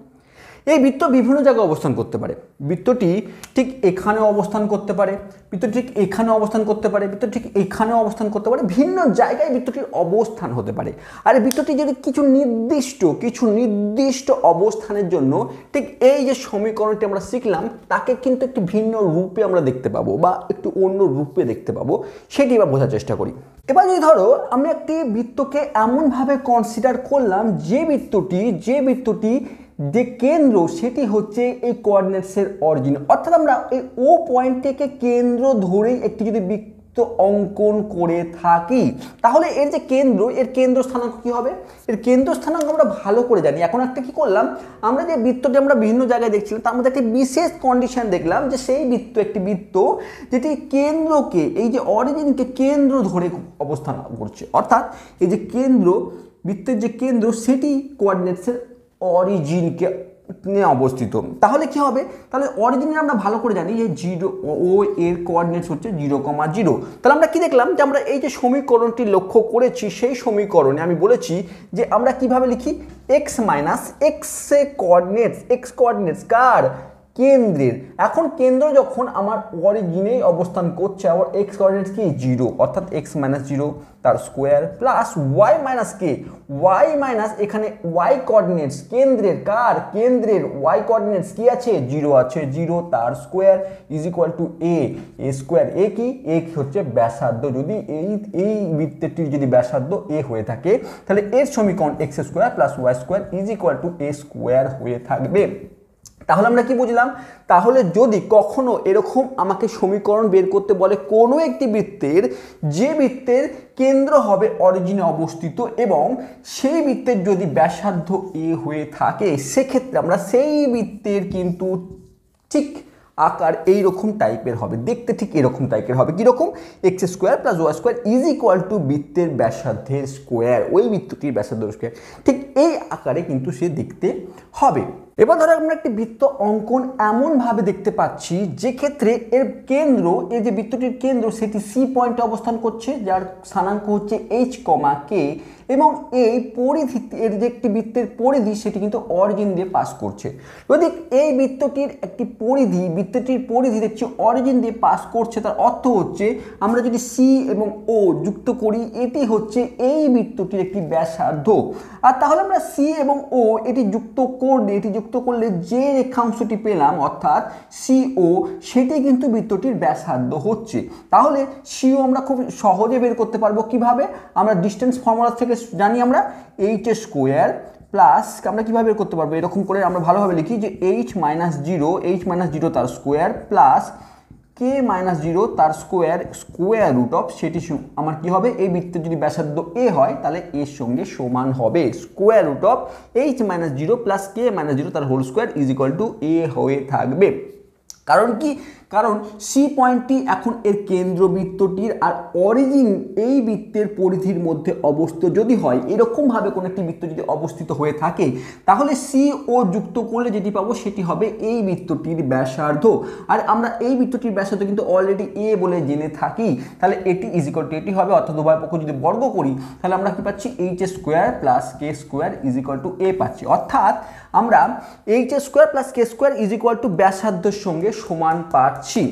এই বৃত্ত বিভিন্ন জায়গায় অবস্থান করতে পারে। বৃত্তটি ঠিক এখানেও অবস্থান করতে পারে, বৃত্তটি ঠিক এখানেও অবস্থান করতে পারে, বৃত্তটি ঠিক এখানেও অবস্থান করতে পারে, ভিন্ন জায়গায় বৃত্তটির অবস্থান হতে পারে। আর বৃত্তটি যদি কিছু নির্দিষ্ট অবস্থানের জন্য ঠিক এই যে সমীকরণটি আমরা শিখলাম তাকে কিন্তু একটি ভিন্ন রূপে আমরা দেখতে পাবো বা একটু অন্য রূপে দেখতে পাবো, সেটি এবার বোঝার চেষ্টা করি। এবার যদি ধরো আমরা একটি বৃত্তকে এমনভাবে কনসিডার করলাম যে বৃত্তটি যে কেন্দ্র সেটি হচ্ছে এই কোঅর্ডিনেটসের অরিজিন, অর্থাৎ আমরা এই ও পয়েন্ট থেকে কেন্দ্র ধরেই একটি যদি বৃত্ত অঙ্কন করে থাকি, তাহলে এর যে কেন্দ্র স্থানাঙ্ক কি হবে? এর কেন্দ্র স্থানাঙ্ক আমরা ভালো করে জানি। এখন একটা কি করলাম, আমরা যে বৃত্তটি আমরা বিভিন্ন জায়গায় দেখছিলাম তার মধ্যে একটি বিশেষ কন্ডিশন দেখলাম যে সেই একটি বৃত্ত যেটি কেন্দ্রকে, এই যে অরিজিনকে কেন্দ্র ধরে অবস্থান করছে, অর্থাৎ এই যে বৃত্তের যে কেন্দ্র সেটি কোঅর্ডিনেটসের অরিজিনকে নিয়ে অবস্থিত। তাহলে কি হবে? তাহলে অরিজিনে আমরা ভালো করে জানি যে 0 ও এর কোঅর্ডিনেটস হচ্ছে 0,0। তাহলে আমরা কি দেখলাম যে আমরা এই যে সমীকরণটি লক্ষ্য করেছি সেই সমীকরণে আমি বলেছি যে আমরা কিভাবে লিখি, এক্স মাইনাস এক্স কোঅর্ডিনেটস কার? কেন্দ্রের। এখন কেন্দ্র যখন আমার অরিজিনেই অবস্থান করছে, আমার এক্স কোঅর্ডিনেটস কি 0, অর্থাৎ এক্স মাইনাস 0 তার square plus y minus k, y minus এখানে ওয়াই কোঅর্ডিনেটস কেন্দ্রের ওয়াই কোঅর্ডিনেটস কি আছে? 0 আছে, 0 তার square is equal to a square. A কি হচ্ছে ব্যাসার্ধ। যদি এই বৃত্তটির যদি ব্যাসার্ধ এ হয়ে থাকে তাহলে এর সমীকরণ x square plus y square is equal to a square হয়ে থাকবে। তাহলে আমরা কি বুঝলাম? তাহলে যদি কখনো এরকম আমাকে সমীকরণ বের করতে বলে কোনো একটি বৃত্তের, যে বৃত্তের কেন্দ্র হবে অরিজিনে অবস্থিত এবং সেই বৃত্তের যদি ব্যাসার্ধ এ হয়ে থাকে, সেক্ষেত্রে আমরা সেই বৃত্তের কিন্তু ঠিক আকার এইরকম টাইপের হবে, দেখতে ঠিক এরকম টাইপের হবে। কীরকম? X square plus y square is equal to বৃত্তের ব্যাসার্ধের স্কোয়ার, ওই বৃত্তটির ব্যাসার্ধের স্কোয়ার, ঠিক এই আকারে কিন্তু সে দেখতে হবে। এবার ধরো আমরা একটি বৃত্ত অঙ্কন এমনভাবে দেখতে পাচ্ছি যে ক্ষেত্রে এর কেন্দ্র, এই যে বৃত্তটির কেন্দ্র সেটি সি পয়েন্টে অবস্থান করছে, যার স্থানাঙ্ক হচ্ছে এইচ কমা কে, এবং এই পরিধি, এর যে একটি বৃত্তের পরিধি সেটি কিন্তু অরিজিন দিয়ে পাস করছে। যদি এই বৃত্তটির একটি পরিধি, বৃত্তটির পরিধি দেখছি অরিজিন দিয়ে পাস করছে, তার অর্থ হচ্ছে আমরা যদি সি এবং ও যুক্ত করি এটি হচ্ছে এই বৃত্তটির একটি ব্যাসার্ধ। আর তাহলে আমরা সি এবং ও এটি যুক্ত করলে যে রেখাংশটি পেলাম অর্থাৎ সিও, সেটি কিন্তু বৃত্তটির ব্যাসার্ধ হচ্ছে। তাহলে সিও আমরা খুব সহজে বের করতে পারবো। কিভাবে? আমরা ডিস্টেন্স ফর্মুলা থেকে জানি আমরা এইচ স্কোয়ার প্লাস, আমরা কীভাবে বের করতে পারবো, এরকম করে আমরা ভালোভাবে লিখি যে এইচ মাইনাস জিরো তার square plus k minus zero তার স্কোয়ার রুট অফ, সেটি আমার কি হবে, এই বৃত্তের যদি ব্যাসার্ধ এ হয় তাহলে এর সঙ্গে সমান হবে square root of h minus zero plus k minus zero তার whole square is equal to a হয়ে থাকবে। কারণ কি? কারণ সি পয়েন্টটি এখন এর কেন্দ্রবৃত্তটির, আর অরিজিন এই বৃত্তের পরিধির মধ্যে অবস্থিত যদি হয়, এরকমভাবে কোনো একটি বৃত্ত যদি অবস্থিত হয়ে থাকে, তাহলে সি ও যুক্ত করলে যেটি পাবো সেটি হবে এই বৃত্তটির ব্যাসার্ধ। আর আমরা এই বৃত্তটির ব্যাসার্ধ কিন্তু অলরেডি এ বলে জেনে থাকি, তাহলে এটি ইজ ইকুয়াল টু এটি হবে, অর্থাৎ উভয় পক্ষ যদি বর্গ করি তাহলে আমরা কি পাচ্ছি, h square plus k square is equal to a পাচ্ছি। অর্থাৎ আমরা h square plus k square is equal to ব্যাসার্ধের সঙ্গে সমান পাচ্ছি।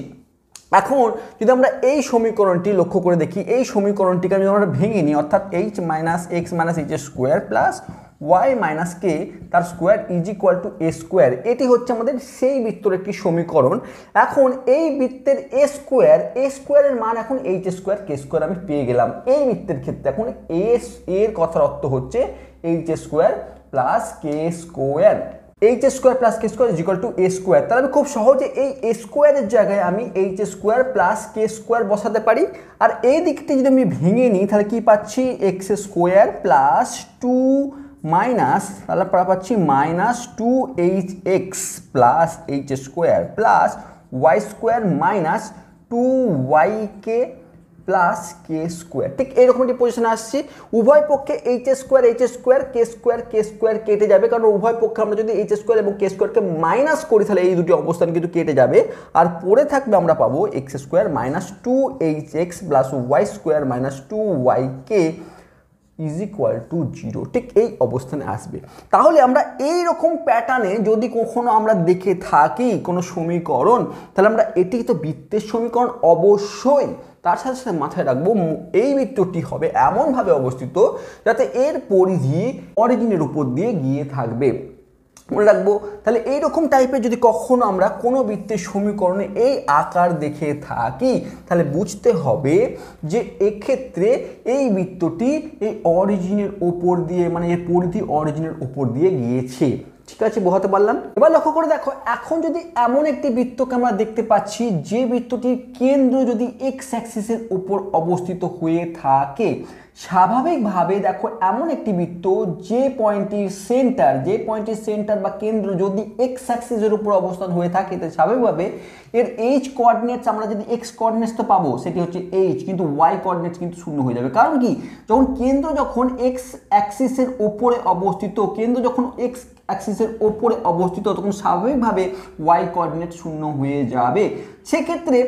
এখন যদি আমরা এই সমীকরণটি লক্ষ্য করে দেখি, এই সমীকরণটিকে যদি আমরা ভেঙে নিই, অর্থাৎ h minus x minus h square plus y minus k তার square is equal to a square, এটি হচ্ছে আমাদের সেই বৃত্তের একটি সমীকরণ। এখন এই বৃত্তের এ স্কোয়ারের মান এখন এইচ স্কোয়ার কে স্কোয়ার আমি পেয়ে গেলাম। এই বৃত্তের ক্ষেত্রে এখন এর কথার অর্থ হচ্ছে H square plus k square, H square plus k square is equal to a square. তাহলে আমি খুব সহজে এই এ স্কোয়ারের জায়গায় আমি H square plus k square বসাতে পারি। আর এই দিকটি যদি আমি ভেঙে নিই তাহলে কি পাচ্ছি, x square plus two minus, তাহলে পাচ্ছি minus two h x plus h square plus y square minus two y k plus k square. ঠিক এইরকম একটি পজিশনে আসছি। উভয় পক্ষে এইচ স্কোয়ার কে স্কোয়ার কেটে যাবে, কারণ উভয় পক্ষে আমরা যদি এইচ স্কোয়ার এবং কে স্কোয়ারকে মাইনাস করি তাহলে এই দুটি অবস্থান কিন্তু কেটে যাবে, আর পরে থাকবে আমরা পাবো x square minus two h x plus y square minus two y k is equal to zero. ঠিক এই অবস্থানে আসবে। তাহলে আমরা এই রকম প্যাটার্নে যদি কখনো আমরা দেখে থাকি কোনো সমীকরণ, তাহলে আমরা এটি তো বৃত্তের সমীকরণ অবশ্যই, তার সাথে সাথে মাথায় রাখবো এই বৃত্তটি হবে এমনভাবে অবস্থিত যাতে এর পরিধি অরিজিনের উপর দিয়ে গিয়ে থাকবে, মনে রাখবো। তাহলে এইরকম টাইপের যদি কখনো আমরা কোনো বৃত্তের সমীকরণে এই আকার দেখে থাকি তাহলে বুঝতে হবে যে এক্ষেত্রে এই বৃত্তটি এই অরিজিনের উপর দিয়ে, মানে এর পরিধি অরিজিনের উপর দিয়ে গিয়েছে। ঠিক আছে, বোঝাতে পারলাম? এবার লক্ষ্য করে দেখো, এখন যদি এমন একটি বৃত্তকে আমরা দেখতে পাচ্ছি যে বৃত্তটির কেন্দ্র যদি এক্স অ্যাক্সিসের উপর অবস্থিত হয়ে থাকে, স্বাভাবিকভাবে দেখো এমন একটি বৃত্ত যে পয়েন্টের সেন্টার বা কেন্দ্র যদি এক্স অ্যাক্সিসের উপর অবস্থান হয়ে থাকে, তাহলে স্বাভাবিকভাবে এর এইচ কোঅর্ডিনেটস, আমরা যদি এক্স কোঅর্ডিনেটস তো পাবো সেটি হচ্ছে এইচ, কিন্তু ওয়াই কোঅর্ডিনেটস কিন্তু শূন্য হয়ে যাবে। কারণ কি, যখন এক্স অ্যাক্সিসের উপরে অবস্থিত, এক্স অ্যাক্সিসের ওপরে অবস্থিত, তখন স্বাভাবিকভাবে ওয়াই কোঅর্ডিনেট শূন্য হয়ে যাবে। সেক্ষেত্রে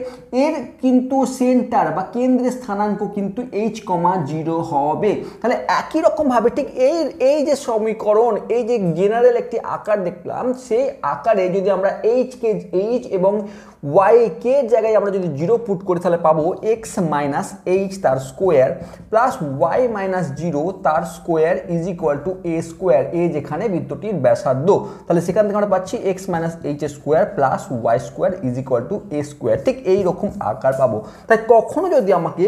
এর কিন্তু সেন্টার বা কেন্দ্রের স্থানাঙ্ক কিন্তু এইচ কমা জিরো হবে। তাহলে একই রকমভাবে ঠিক এই যে সমীকরণ, এই যে জেনারেল একটি আকার দেখলাম, সেই আকারে যদি আমরা এইচ এবং ওয়াই কে জায়গায় আমরা যদি জিরো পুট করি তাহলে পাবো এক্স মাইনাস এইচ তার square plus y minus zero তার square is equal to a square, a যেখানে বৃত্তটির ব্যাসার্ধ। তাহলে সেখান থেকে আমরা পাচ্ছি x minus h square plus y square is equal to a square. ঠিক এইরকম আকার পাবো। তাই কখনো যদি আমাকে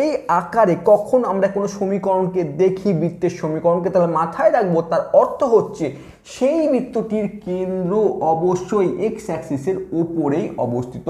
এই আকারে কখনো আমরা কোনো সমীকরণকে দেখি, বৃত্তের সমীকরণকে, তাহলে মাথায় রাখবো তার অর্থ হচ্ছে সেই বৃত্তটির কেন্দ্র অবশ্যই এক্স অ্যাক্সিসের উপরেই অবস্থিত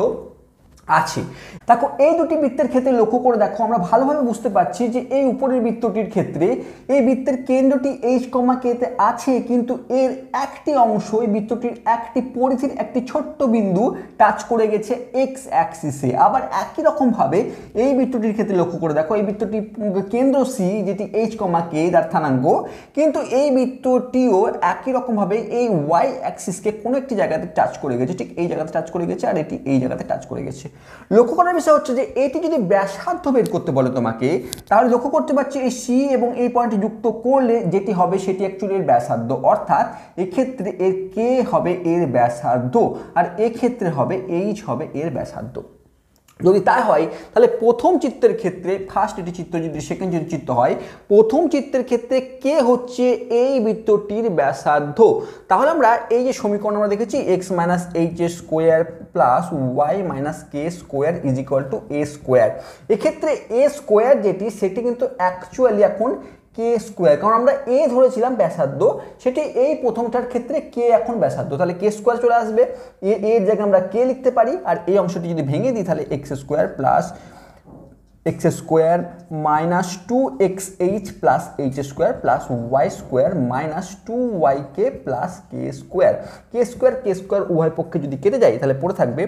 আছে। দেখো এই দুটি বৃত্তের ক্ষেত্রে লক্ষ্য করে দেখো আমরা ভালোভাবে বুঝতে পারছি যে এই উপরের বৃত্তটির ক্ষেত্রে এই বৃত্তের কেন্দ্রটি h, k তে আছে, কিন্তু এর একটি অংশ এই বৃত্তটির একটি পরিধির একটি ছোট্ট বিন্দু টাচ করে গেছে x অ্যাক্সিসে। আবার একই রকম ভাবে এই বৃত্তটির ক্ষেত্রে লক্ষ্য করে দেখো এই বৃত্তটির কেন্দ্র c যেটি h, k তার স্থানাঙ্ক, কিন্তু এই বৃত্তটিও একই রকম ভাবে এই y অ্যাক্সিসকে কোনো একটি জায়গাতে টাচ করে গেছে, ঠিক এই জায়গাতে টাচ করে গেছে, আর এটি এই জায়গাতে টাচ করে গেছে। লক্ষ্য করার বিষয় হচ্ছে যে এটি যদি ব্যাসার্ধ বের করতে বলে তোমাকে, তাহলে লক্ষ্য করতে পারছি এই সি এবং এই পয়েন্টটি যুক্ত করলে যেটি হবে সেটি অ্যাকচুয়ালি এর ব্যাসার্ধ, অর্থাৎ এক্ষেত্রে এর কে হবে এর ব্যাসার্ধ, আর এক্ষেত্রে হবে এইচ হবে এর ব্যাসার্ধ। যদি তাই হয় তাহলে প্রথম চিত্রের ক্ষেত্রে ফার্স্ট এটি চিত্র, যদি সেকেন্ড যদি চিত্র হয়, প্রথম চিত্রের ক্ষেত্রে কে হচ্ছে এই বৃত্তটির ব্যাসার্ধ। তাহলে আমরা এই যে সমীকরণ আমরা দেখেছি x minus h square plus y minus k square is equal to a square, এক্ষেত্রে এ স্কোয়ার যেটি সেটি কিন্তু অ্যাকচুয়ালি এখন কে স্কোয়ার, কারণ আমরা এ ধরেছিলাম ব্যাসার্ধ, সেটি এই প্রথমটার ক্ষেত্রে কে এখন ব্যাসার্ধ, তাহলে কে স্কোয়ার চলে আসবে, এর জায়গায় আমরা কে লিখতে পারি, আর এই অংশটি যদি ভেঙে দিই তাহলে x square plus x square minus 2xh plus h square plus y square minus 2yk plus k square উভয় পক্ষে যদি কেটে যায় তাহলে পড়ে থাকবে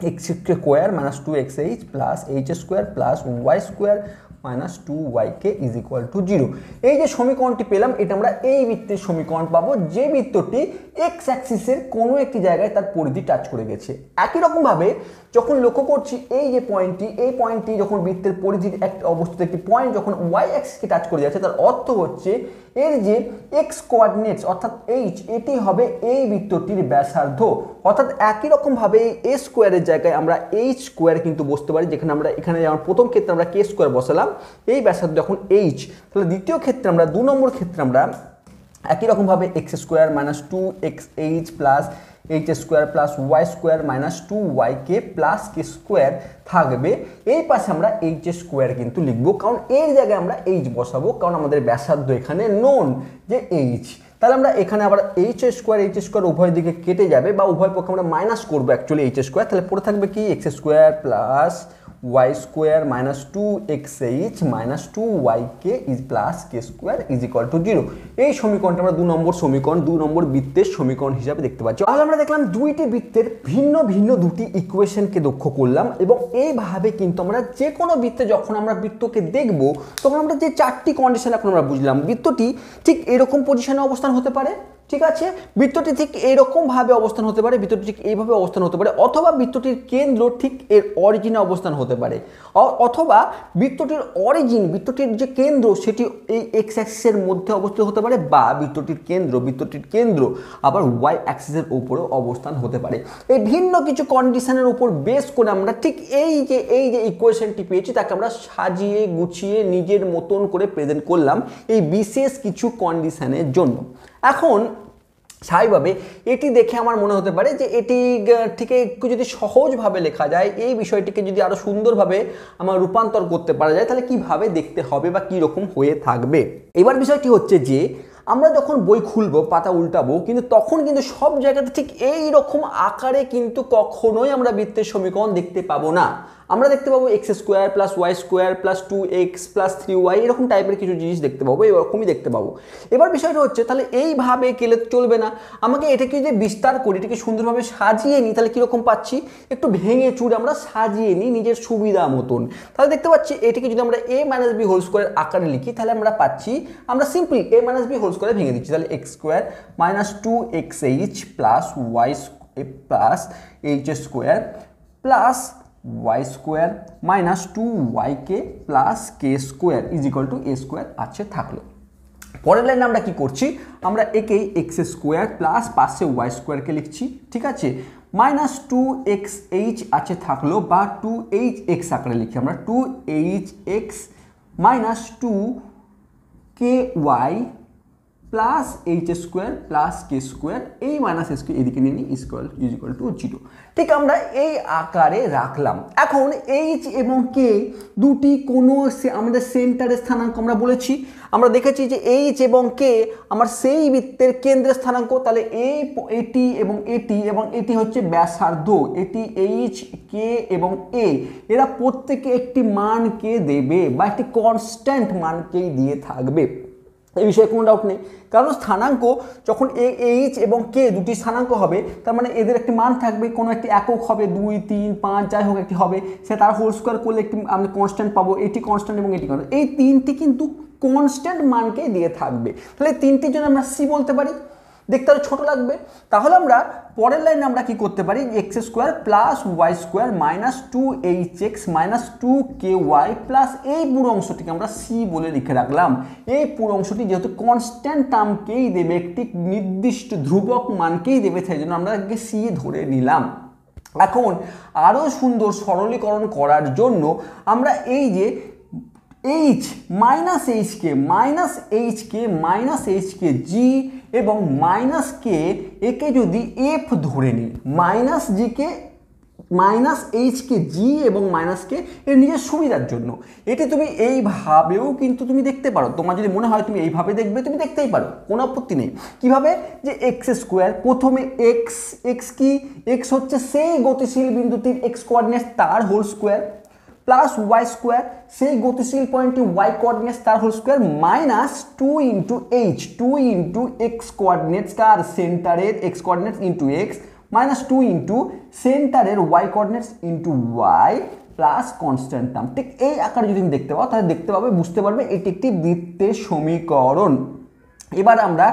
x square minus 2xh plus h square plus y square minus 2yk is equal to 0। এই যে সমীকরণটি পেলাম এটা আমরা এই বৃত্তের সমীকরণ পাবো যে বৃত্তটি এক্স অ্যাক্সিসের কোনো একটি জায়গায় তার পরিধি টাচ করে গেছে। একই রকমভাবে যখন লক্ষ্য করছি এই যে পয়েন্টটি যখন বৃত্তের পরিধির একটা অবস্থিত একটি পয়েন্ট যখন ওয়াই অ্যাক্সিসকে টাচ করে যাচ্ছে, তার অর্থ হচ্ছে এর যে এক্স কোঅর্ডিনেটস অর্থাৎ এইচ এটি হবে এই বৃত্তটির ব্যাসার্ধ, অর্থাৎ একই রকমভাবে এই এ স্কোয়ারের জায়গায় আমরা এইচ স্কোয়ার কিন্তু বসতে পারি, যেখানে আমরা এখানে যেমন প্রথম ক্ষেত্রে আমরা কে স্কোয়ার বসালাম এই ব্যাসার্ধ যখন এইচ, তাহলে দ্বিতীয় ক্ষেত্রে আমরা 2 নম্বর ক্ষেত্রে আমরা একই রকমভাবে x square minus 2xh plus h square plus y square minus 2yk plus k square থাকবে, এই পাশে আমরা এইচ স্কোয়ার কিন্তু লিখবো, কারণ এর জায়গায় আমরা এইচ বসাবো, কারণ আমাদের ব্যাসার্ধ এখানে নোন যে এইচ। তাহলে আমরা এখানে আবার এইচ স্কোয়ার উভয় দিকে কেটে যাবে, বা উভয় পক্ষে আমরা মাইনাস করবো অ্যাকচুয়ালি এইচ স্কোয়ার, তাহলে পড়ে থাকবে কি x square plus y square minus 2xh minus 2yk is plus k square is equal to 0। এই সমীকরণটা আমরা 2 নম্বর সমীকরণ 2 নম্বর বৃত্তের সমীকরণ হিসাবে দেখতে পাচ্ছি। তাহলে আমরা দেখলাম দুইটি বৃত্তের ভিন্ন ভিন্ন দুটি ইকুয়েশনকে লক্ষ্য করলাম, এবং এইভাবে কিন্তু আমরা যে কোনো বৃত্তে যখন আমরা বৃত্তকে দেখব তখন আমরা যে 4টি কন্ডিশন এখন আমরা বুঝলাম, বৃত্তটি ঠিক এরকম পজিশনে অবস্থান হতে পারে, ঠিক আছে, বৃত্তটি ঠিক এইরকমভাবে অবস্থান হতে পারে, বৃত্তটি ঠিক এইভাবে অবস্থান হতে পারে, অথবা বৃত্তটির কেন্দ্র ঠিক এর অরিজিনে অবস্থান হতে পারে, অথবা বৃত্তটির যে কেন্দ্র সেটি এই এক্স অ্যাক্সিসের মধ্যে অবস্থিত হতে পারে, বা বৃত্তটির কেন্দ্র আবার ওয়াই অ্যাক্সিসের উপরেও অবস্থান হতে পারে। এই ভিন্ন কিছু কন্ডিশনের উপর বেস করে আমরা ঠিক এই যে ইকুয়েশনটি পেয়েছি তাকে আমরা সাজিয়ে গুছিয়ে নিজের মতন করে প্রেজেন্ট করলাম এই বিশেষ কিছু কন্ডিশনের জন্য। এখন স্বাভাবিকভাবে এটি দেখে আমার মনে হতে পারে যে এটি থেকে একটু যদি সহজভাবে লেখা যায়, এই বিষয়টিকে যদি আরো সুন্দরভাবে আমার রূপান্তর করতে পারা যায়, তাহলে কিভাবে দেখতে হবে বা কি রকম হয়ে থাকবে। এবার বিষয়টি হচ্ছে যে আমরা যখন বই খুলবো পাতা উল্টাবো, কিন্তু তখন কিন্তু সব জায়গাতে ঠিক এই রকম আকারে কিন্তু কখনোই আমরা বৃত্তের সমীকরণ দেখতে পাবো না। আমরা দেখতে পাবো x square plus y square plus 2x plus 3y এরকম টাইপের কিছু জিনিস দেখতে পাবো, এরকমই দেখতে পাবো। এবার বিষয়টা হচ্ছে তাহলে এইভাবে গেলে চলবে না, আমাকে এটাকে যদি বিস্তার করি, এটাকে সুন্দরভাবে সাজিয়ে নিই, তাহলে কীরকম পাচ্ছি, একটু ভেঙে চুরে আমরা সাজিয়ে নিই নিজের সুবিধা মতন, তাহলে দেখতে পাচ্ছি এটিকে যদি আমরা a মাইনাস বি হোল স্কোয়ারের আকারে লিখি তাহলে আমরা পাচ্ছি, আমরা simply a minus b whole স্কোয়ারে ভেঙে দিচ্ছি, তাহলে x square minus 2xh plus y plus h square plus y square minus 2yk plus k square is equal to a square আছে থাকলো। পরের লাইনে আমরা কি করছি, আমরা একেই এক্স স্কোয়ার প্লাস পাশে ওয়াই স্কোয়ারকে লিখছি, ঠিক আছে, মাইনাস 2xh আছে থাকলো, বা 2hx আকারে লিখি আমরা 2hx minus 2ky plus h square plus k square, এই মাইনাস এস কে এদিকে নিয়ে নিই, ইকুয়াল টু 0। ঠিক আমরা এই আকারে রাখলাম। এখন এইচ এবং কে দুটি কোনো আমাদের সেন্টারের স্থানাঙ্ক আমরা বলেছি, আমরা দেখেছি যে এইচ এবং কে আমার সেই বৃত্তের কেন্দ্রের স্থানাঙ্ক। তাহলে এটি এবং এটি হচ্ছে ব্যাসার্ধ, এটি এইচ কে এবং এরা প্রত্যেকে একটি মানকে দেবে বা একটি কনস্ট্যান্ট মানকেই দিয়ে থাকবে, এই বিষয়ে কোনো ডাউট নেই। কারণ স্থানাঙ্ক যখন এইচ এবং কে দুটি স্থানাঙ্ক হবে, তার মানে এদের একটি মান থাকবে, কোনো একটি একক হবে, 2, 3, 5 যাই হোক একটি হবে, সে তার হোল স্কোয়ার করলে একটি আমি কনস্ট্যান্ট পাবো, এটি কনস্ট্যান্ট এবং এটি কনস্ট্যান্ট, এই তিনটি কিন্তু কনস্ট্যান্ট মানকেই দিয়ে থাকবে। তাহলে তিনটির জন্য আমরা সি বলতে পারি, দেখতে আরো ছোট লাগবে। তাহলে আমরা পরের লাইনে আমরা কি করতে পারি, x square plus y square minus 2hx minus 2ky plus এই পুরো অংশটিকে আমরা সি বলে লিখে রাখলাম। এই পুরো অংশটি যেহেতু কনস্ট্যান্ট টার্মকেই দেবে, একটি নির্দিষ্ট ধ্রুবক মানকেই দেবে, সেই জন্য আমরা আগে সি ধরে নিলাম। এখন আরও সুন্দর সরলীকরণ করার জন্য আমরা এই যে এইচ মাইনাস এইচকে জি এবং মাইনাস কে একে যদি এফ ধরে নিই, মাইনাস এইচকে জি এবং মাইনাস কে এর নিজের সুবিধার জন্য, এটি তুমি এইভাবেও কিন্তু তুমি দেখতে পারো। তোমার যদি মনে হয় তুমি এইভাবে দেখবে, তুমি দেখতেই পারো, কোনো আপত্তি নেই। কিভাবে, যে এক্স স্কোয়ার, প্রথমে এক্স কি, এক্স হচ্ছে সেই গতিশীল বিন্দুটির এক্স কোঅর্ডিনেট তার whole square, plus y square সেই গতিশীল পয়েন্টটি ওয়াই কোঅর্ডিনেটস তার whole square, minus 2 into x coordinates কার সেন্টারের x coordinates into x, minus 2 into সেন্টারের y coordinates into y plus constant term. ঠিক এই আকারে যদি তুমি দেখতে পাও, তাহলে দেখতে পাবে, বুঝতে পারবে এটি একটি বৃত্তের সমীকরণ। এবার আমরা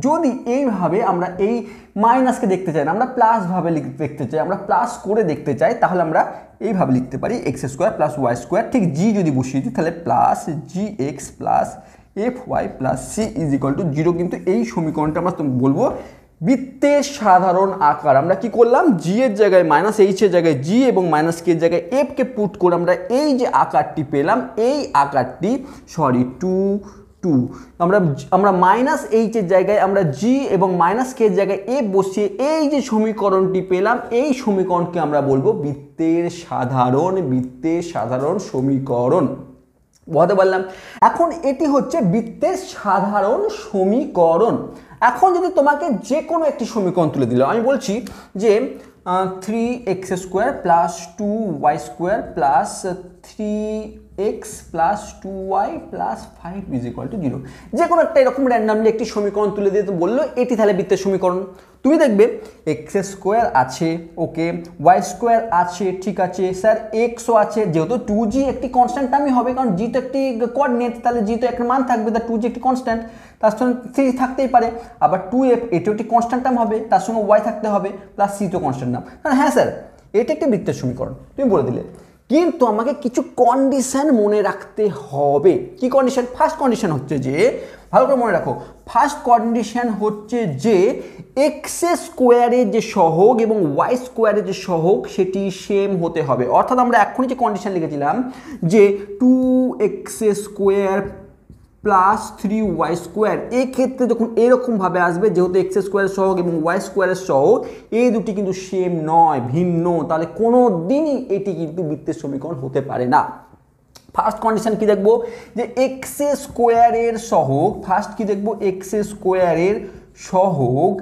যদি এইভাবে আমরা এই মাইনাসকে দেখতে চাই না, আমরা প্লাস ভাবে দেখতে চাই, আমরা প্লাস করে দেখতে চাই, তাহলে আমরা এইভাবে লিখতে পারি x square plus y square, ঠিক জি যদি বসিয়ে দিই তাহলে plus g x plus f y plus c is equal to 0। কিন্তু এই সমীকরণটা আমরা বলবো বৃত্তের সাধারণ আকার। আমরা কি করলাম, জি এর জায়গায় মাইনাস এইচ এর জায়গায় জি এবং মাইনাস কে এর জায়গায় এফ কে পুট করে আমরা এই যে আকারটি পেলাম, এই আকারটি আমরা মাইনাস এইচ এর জায়গায় আমরা জি এবং মাইনাস কে এর জায়গায় এফ বসিয়ে এই যে সমীকরণটি পেলাম, এই সমীকরণকে আমরা বলবো বৃত্তের সাধারণ সমীকরণ। বুঝতে পারলাম? এখন এটি হচ্ছে বৃত্তের সাধারণ সমীকরণ। এখন যদি তোমাকে যে কোনো একটি সমীকরণ তুলে দিল, আমি বলছি যে 3x square plus 2y square plus 3x plus 2y plus 5 is equal to 0, যে কোনো একটা এরকম র্যান্ডামলি একটি সমীকরণ তুলে দিয়ে তো বললো এটি তাহলে বৃত্তের সমীকরণ। তুমি দেখবে এক্স স্কোয়ার আছে, ওকে, ওয়াই স্কোয়ার আছে, ঠিক আছে স্যার, এক্সও আছে, যেহেতু 2g একটি কনস্ট্যান্ট টার্মই হবে, কারণ জি তো একটি কোঅর্ডিনেট, তাহলে জি তো একটা মান থাকবে, তার 2g একটি কনস্ট্যান্ট, তার সঙ্গে 3 থাকতেই পারে, আবার 2f এটিও একটি কনস্ট্যান্ট টার্ম হবে, তার সঙ্গে ওয়াই থাকতে হবে, প্লাস সি তো কনস্ট্যান্ট টার্ম। কারণ হ্যাঁ স্যার এটা একটি বৃত্তের সমীকরণ তুমি বলে দিলে, কিন্তু আমাকে কিছু কন্ডিশন মনে রাখতে হবে। কি কন্ডিশন? ফার্স্ট কন্ডিশন হচ্ছে যে, ভালো করে মনে রাখো, ফার্স্ট কন্ডিশন হচ্ছে যে এক্স স্কোয়ারের যে সহগ এবং ওয়াই স্কোয়ারের যে সহগ সেটি সেম হতে হবে। অর্থাৎ আমরা এখনই যে কন্ডিশন লিখেছিলাম যে 2x square plus 3y square, এই ক্ষেত্রে যখন এরকমভাবে আসবে, যেহেতু এক্স স্কোয়ারের সহগ এবং ওয়াই স্কোয়ারের সহগ এই দুটি কিন্তু সেম নয়, ভিন্ন, তাহলে কোনো দিনই এটি কিন্তু বৃত্তের সমীকরণ হতে পারে না। ফার্স্ট কন্ডিশন কি দেখবো, যে এক্স স্কোয়ারের সহগ, ফার্স্ট কি দেখবো, এক্স স্কোয়ারের সহগ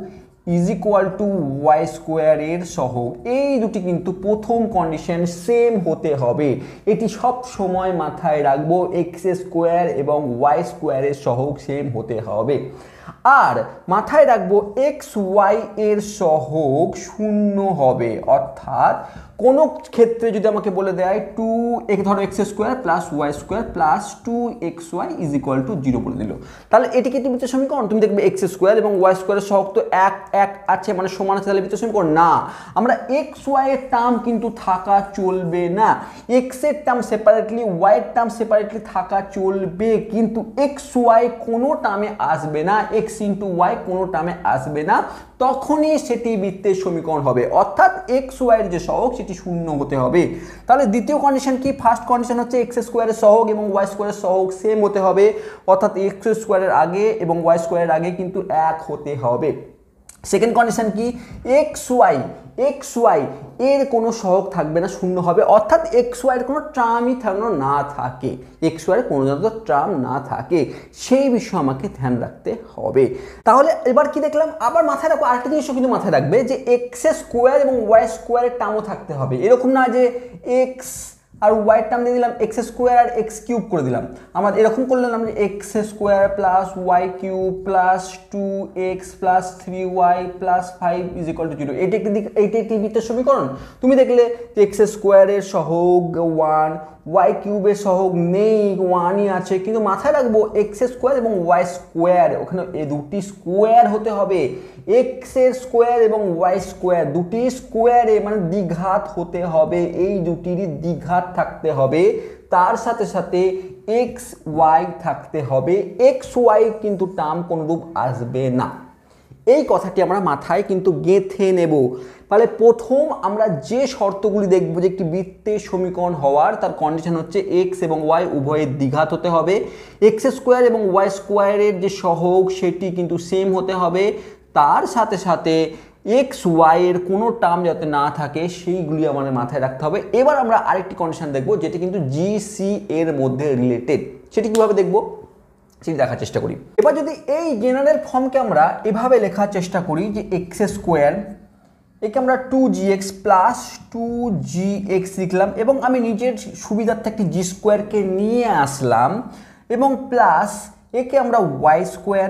ইজ ইকুয়াল টু ওয়াই স্কোয়ারের সহগ, এই দুটি কিন্তু প্রথম কন্ডিশন সেম হতে হবে। এটি সব সময় মাথায় রাখবো, এক্স স্কোয়ার এবং ওয়াই স্কোয়ারের সহগ সেম হতে হবে। আর মাথায় রাখবো এক্স ওয়াই এর সহগ শূন্য হবে, অর্থাৎ কোনো ক্ষেত্রে যদি আমাকে বলে দেয় ধরো x square plus y square plus 2xy is equal to 0 বলে দিল, তাহলে এটি কি বৃত্তের সমীকরণ? তুমি দেখবে এক্স স্কোয়ার এবং ওয়াই স্কোয়ারের সহগ তো এক আছে, মানে সমান আছে, তাহলে বৃত্তের সমীকরণ না। আমরা এক্স ওয়াই এর টার্ম কিন্তু থাকা চলবে না, এক্স এর টার্ম সেপারেটলি, ওয়াই এর টার্ম সেপারেটলি থাকা চলবে, কিন্তু এক্স ওয়াই কোনো টার্মে আসবে না, এক্স ইন্টু ওয়াই কোনো টার্মে আসবে না, তখনই সেটি বৃত্তের সমীকরণ হবে, অর্থাৎ এক্স ওয়াইয়ের যে সহগ সেটি শূন্য হতে হবে। তাহলে দ্বিতীয় কন্ডিশন কি? ফার্স্ট কন্ডিশন হচ্ছে এক্স স্কোয়ারের সহগ এবং ওয়াই স্কোয়ারের সহগ সেম হতে হবে, অর্থাৎ এক্স স্কোয়ারের আগে এবং ওয়াই স্কোয়ারের আগে কিন্তু এক হতে হবে। সেকেন্ড কন্ডিশন কি? এক্স ওয়াই এর কোনো সহগ থাকবে না, শূন্য হবে, অর্থাৎ এক্স ওয়াইয়ের কোনো টার্মই না থাকে, এক্স ওয়াইয়ের কোনো টার্ম না থাকে, সেই বিষয়ে আমাকে ধ্যান রাখতে হবে। তাহলে এবার কি দেখলাম? আবার মাথায় রাখবো, আরেকটা জিনিসও কিন্তু মাথায় রাখবে যে এক্স স্কোয়ার এবং ওয়াই স্কোয়ারের টার্মও থাকতে হবে। এরকম না যে এক্স আর ওয়াইয়ের টার্ম দিয়ে দিলাম এক্স স্কোয়ার আর এক্স কিউব করে দিলাম। আমরা এরকম করলাম যে x square plus y cube plus 2x plus 3y plus 5 is equal to 0। এইটা একটি বৃত্তের সমীকরণ। তুমি দেখলে যে এক্স স্কোয়ারের সহগ 1, ওয়াই কিউবের সহগ নেই, 1ই আছে, কিন্তু মাথায় রাখবো এক্স স্কোয়ার এবং ওয়াই স্কোয়ার, ওখানে এই দুটি স্কোয়ার হতে হবে। এক্স এর স্কোয়ার এবং ওয়াই স্কোয়ার দুটি স্কোয়ারে মানে দ্বিঘাত হতে হবে, এই দুটিরই দ্বিঘাত থাকতে হবে। তার সাথে সাথে এক্স ওয়াই থাকতে হবে, এক্স ওয়াই কিন্তু টার্ম কোনরূপ আসবে না। এই কথাটি আমরা মাথায় কিন্তু গেঁথে নেব। তাহলে প্রথম আমরা যে শর্তগুলি দেখব যে একটি বৃত্তের সমীকরণ হওয়ার, তার কন্ডিশন হচ্ছে এক্স এবং ওয়াই উভয়ের দ্বিঘাত হতে হবে, এক্স স্কোয়ার এবং ওয়াই স্কোয়ারের যে সহগ সেটি কিন্তু সেম হতে হবে, তার সাথে সাথে এক্স ওয়াইয়ের কোনো টার্ম যাতে না থাকে সেইগুলি আমাদের মাথায় রাখতে হবে। এবার আমরা আরেকটি কন্ডিশন দেখব যেটি কিন্তু জিসি এর মধ্যে রিলেটেড, সেটি কীভাবে দেখব সেটি দেখার চেষ্টা করি। এবার যদি এই জেনারেল ফর্মকে আমরা এভাবে লেখার চেষ্টা করি যে এক্স স্কোয়ার, একে আমরা 2gx প্লাস 2gx লিখলাম এবং আমি নিজের সুবিধার্থে একটি জি স্কোয়ারকে নিয়ে আসলাম এবং প্লাস একে আমরা y square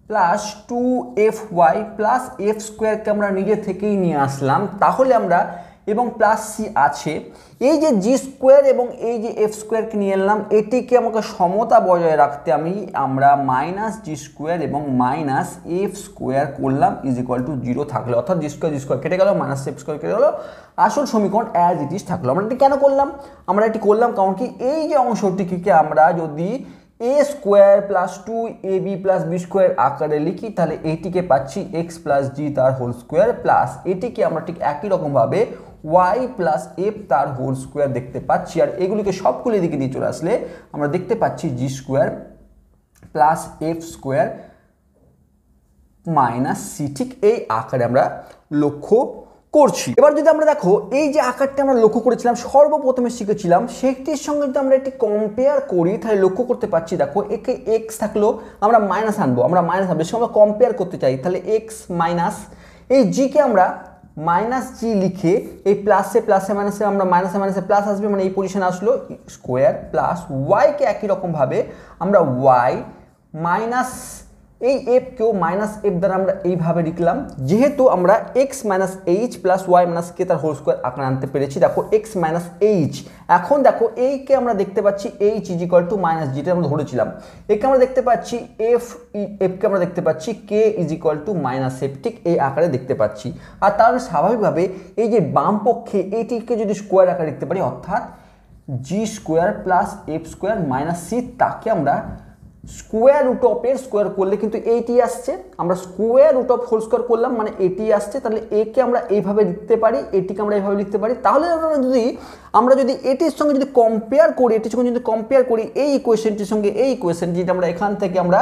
plus 2fy plus f স্কোয়ারকে আমরা নিজে থেকেই নিয়ে আসলাম। তাহলে আমরা এবং প্লাস সি আছে, এই যে জি স্কোয়ার এবং এই যে এফ স্কোয়ারকে নিয়ে এলাম, এটিকে আমাকে সমতা বজায় রাখতে আমরা মাইনাস জি স্কোয়ার এবং মাইনাস এফ স্কোয়ার করলাম ইজ ইকুয়াল টু 0 থাকলে, অর্থাৎ জি স্কোয়ার কেটে গেল, মাইনাস এফ স্কোয়ার কেটে গেল, আসল সমীকরণ অ্যাজ ইট ইজ থাকলো। আমরা এটি কেন করলাম? আমরা এটি করলাম কারণ কি এই যে অংশটিকে আমরা যদি a square plus 2ab plus b square আকারে লিখি তাহলে এইটিকে পাচ্ছি এক্স প্লাস জি তার হোল স্কোয়ার প্লাস এটিকে আমরা ঠিক একই রকমভাবে ওয়াই প্লাস এফ তার হোল স্কোয়ার দেখতে পাচ্ছি। আর এগুলিকে সবগুলো দিকে নিয়ে চলে আসলে আমরা দেখতে পাচ্ছি g square plus f square minus c, ঠিক এই আকারে আমরা লক্ষ্য করছি। এবার যদি আমরা দেখো এই যে আকারটা আমরা লক্ষ্য করেছিলাম সর্বপ্রথমে শিখেছিলাম সেটির সঙ্গে যদি আমরা একটি কম্পেয়ার করি তাহলে লক্ষ্য করতে পারছি, দেখো একে এক্স থাকলো আমরা মাইনাস আনবো, আমরা কম্পেয়ার করতে চাই, তাহলে এক্স মাইনাস এই জিকে আমরা মাইনাস জি লিখে এই প্লাসে মাইনাসে আমরা মাইনাসে প্লাস আসবে, মানে এই পজিশন আসলো স্কোয়ার প্লাস ওয়াইকে একই রকমভাবে আমরা ওয়াই মাইনাস এই এফকেও মাইনাস এফ দ্বারা আমরা এইভাবে লিখলাম, যেহেতু আমরা x minus h plus y minus k তার হোল স্কোয়ার আকারে আনতে পেরেছি। দেখো এক্স মাইনাস এইচ, এখন দেখো এইকে আমরা দেখতে পাচ্ছি H is equal to minus জিটা আমরা ধরেছিলাম, একে আমরা দেখতে পাচ্ছি এফকে আমরা দেখতে পাচ্ছি k is equal to minus f, ঠিক এই আকারে দেখতে পাচ্ছি। আর তাহলে স্বাভাবিকভাবে এই যে বাম পক্ষে এইটিকে যদি স্কোয়ার আকারে লিখতে পারি, অর্থাৎ g square plus f square minus c, তাকে আমরা স্কোয়ার রুট অফ এর স্কোয়ার করলে কিন্তু এইটি আসছে, আমরা square root of whole square করলাম মানে এটি আসছে, তাহলে একে আমরা এইভাবে লিখতে পারি, এটিকে আমরা এইভাবে লিখতে পারি। তাহলে আমরা যদি এটির সঙ্গে যদি কম্পেয়ার করি, এটির সঙ্গে যদি কম্পেয়ার করি এই ইকুয়েশনটির সঙ্গে এই ইকুয়েশন যেটা আমরা এখান থেকে আমরা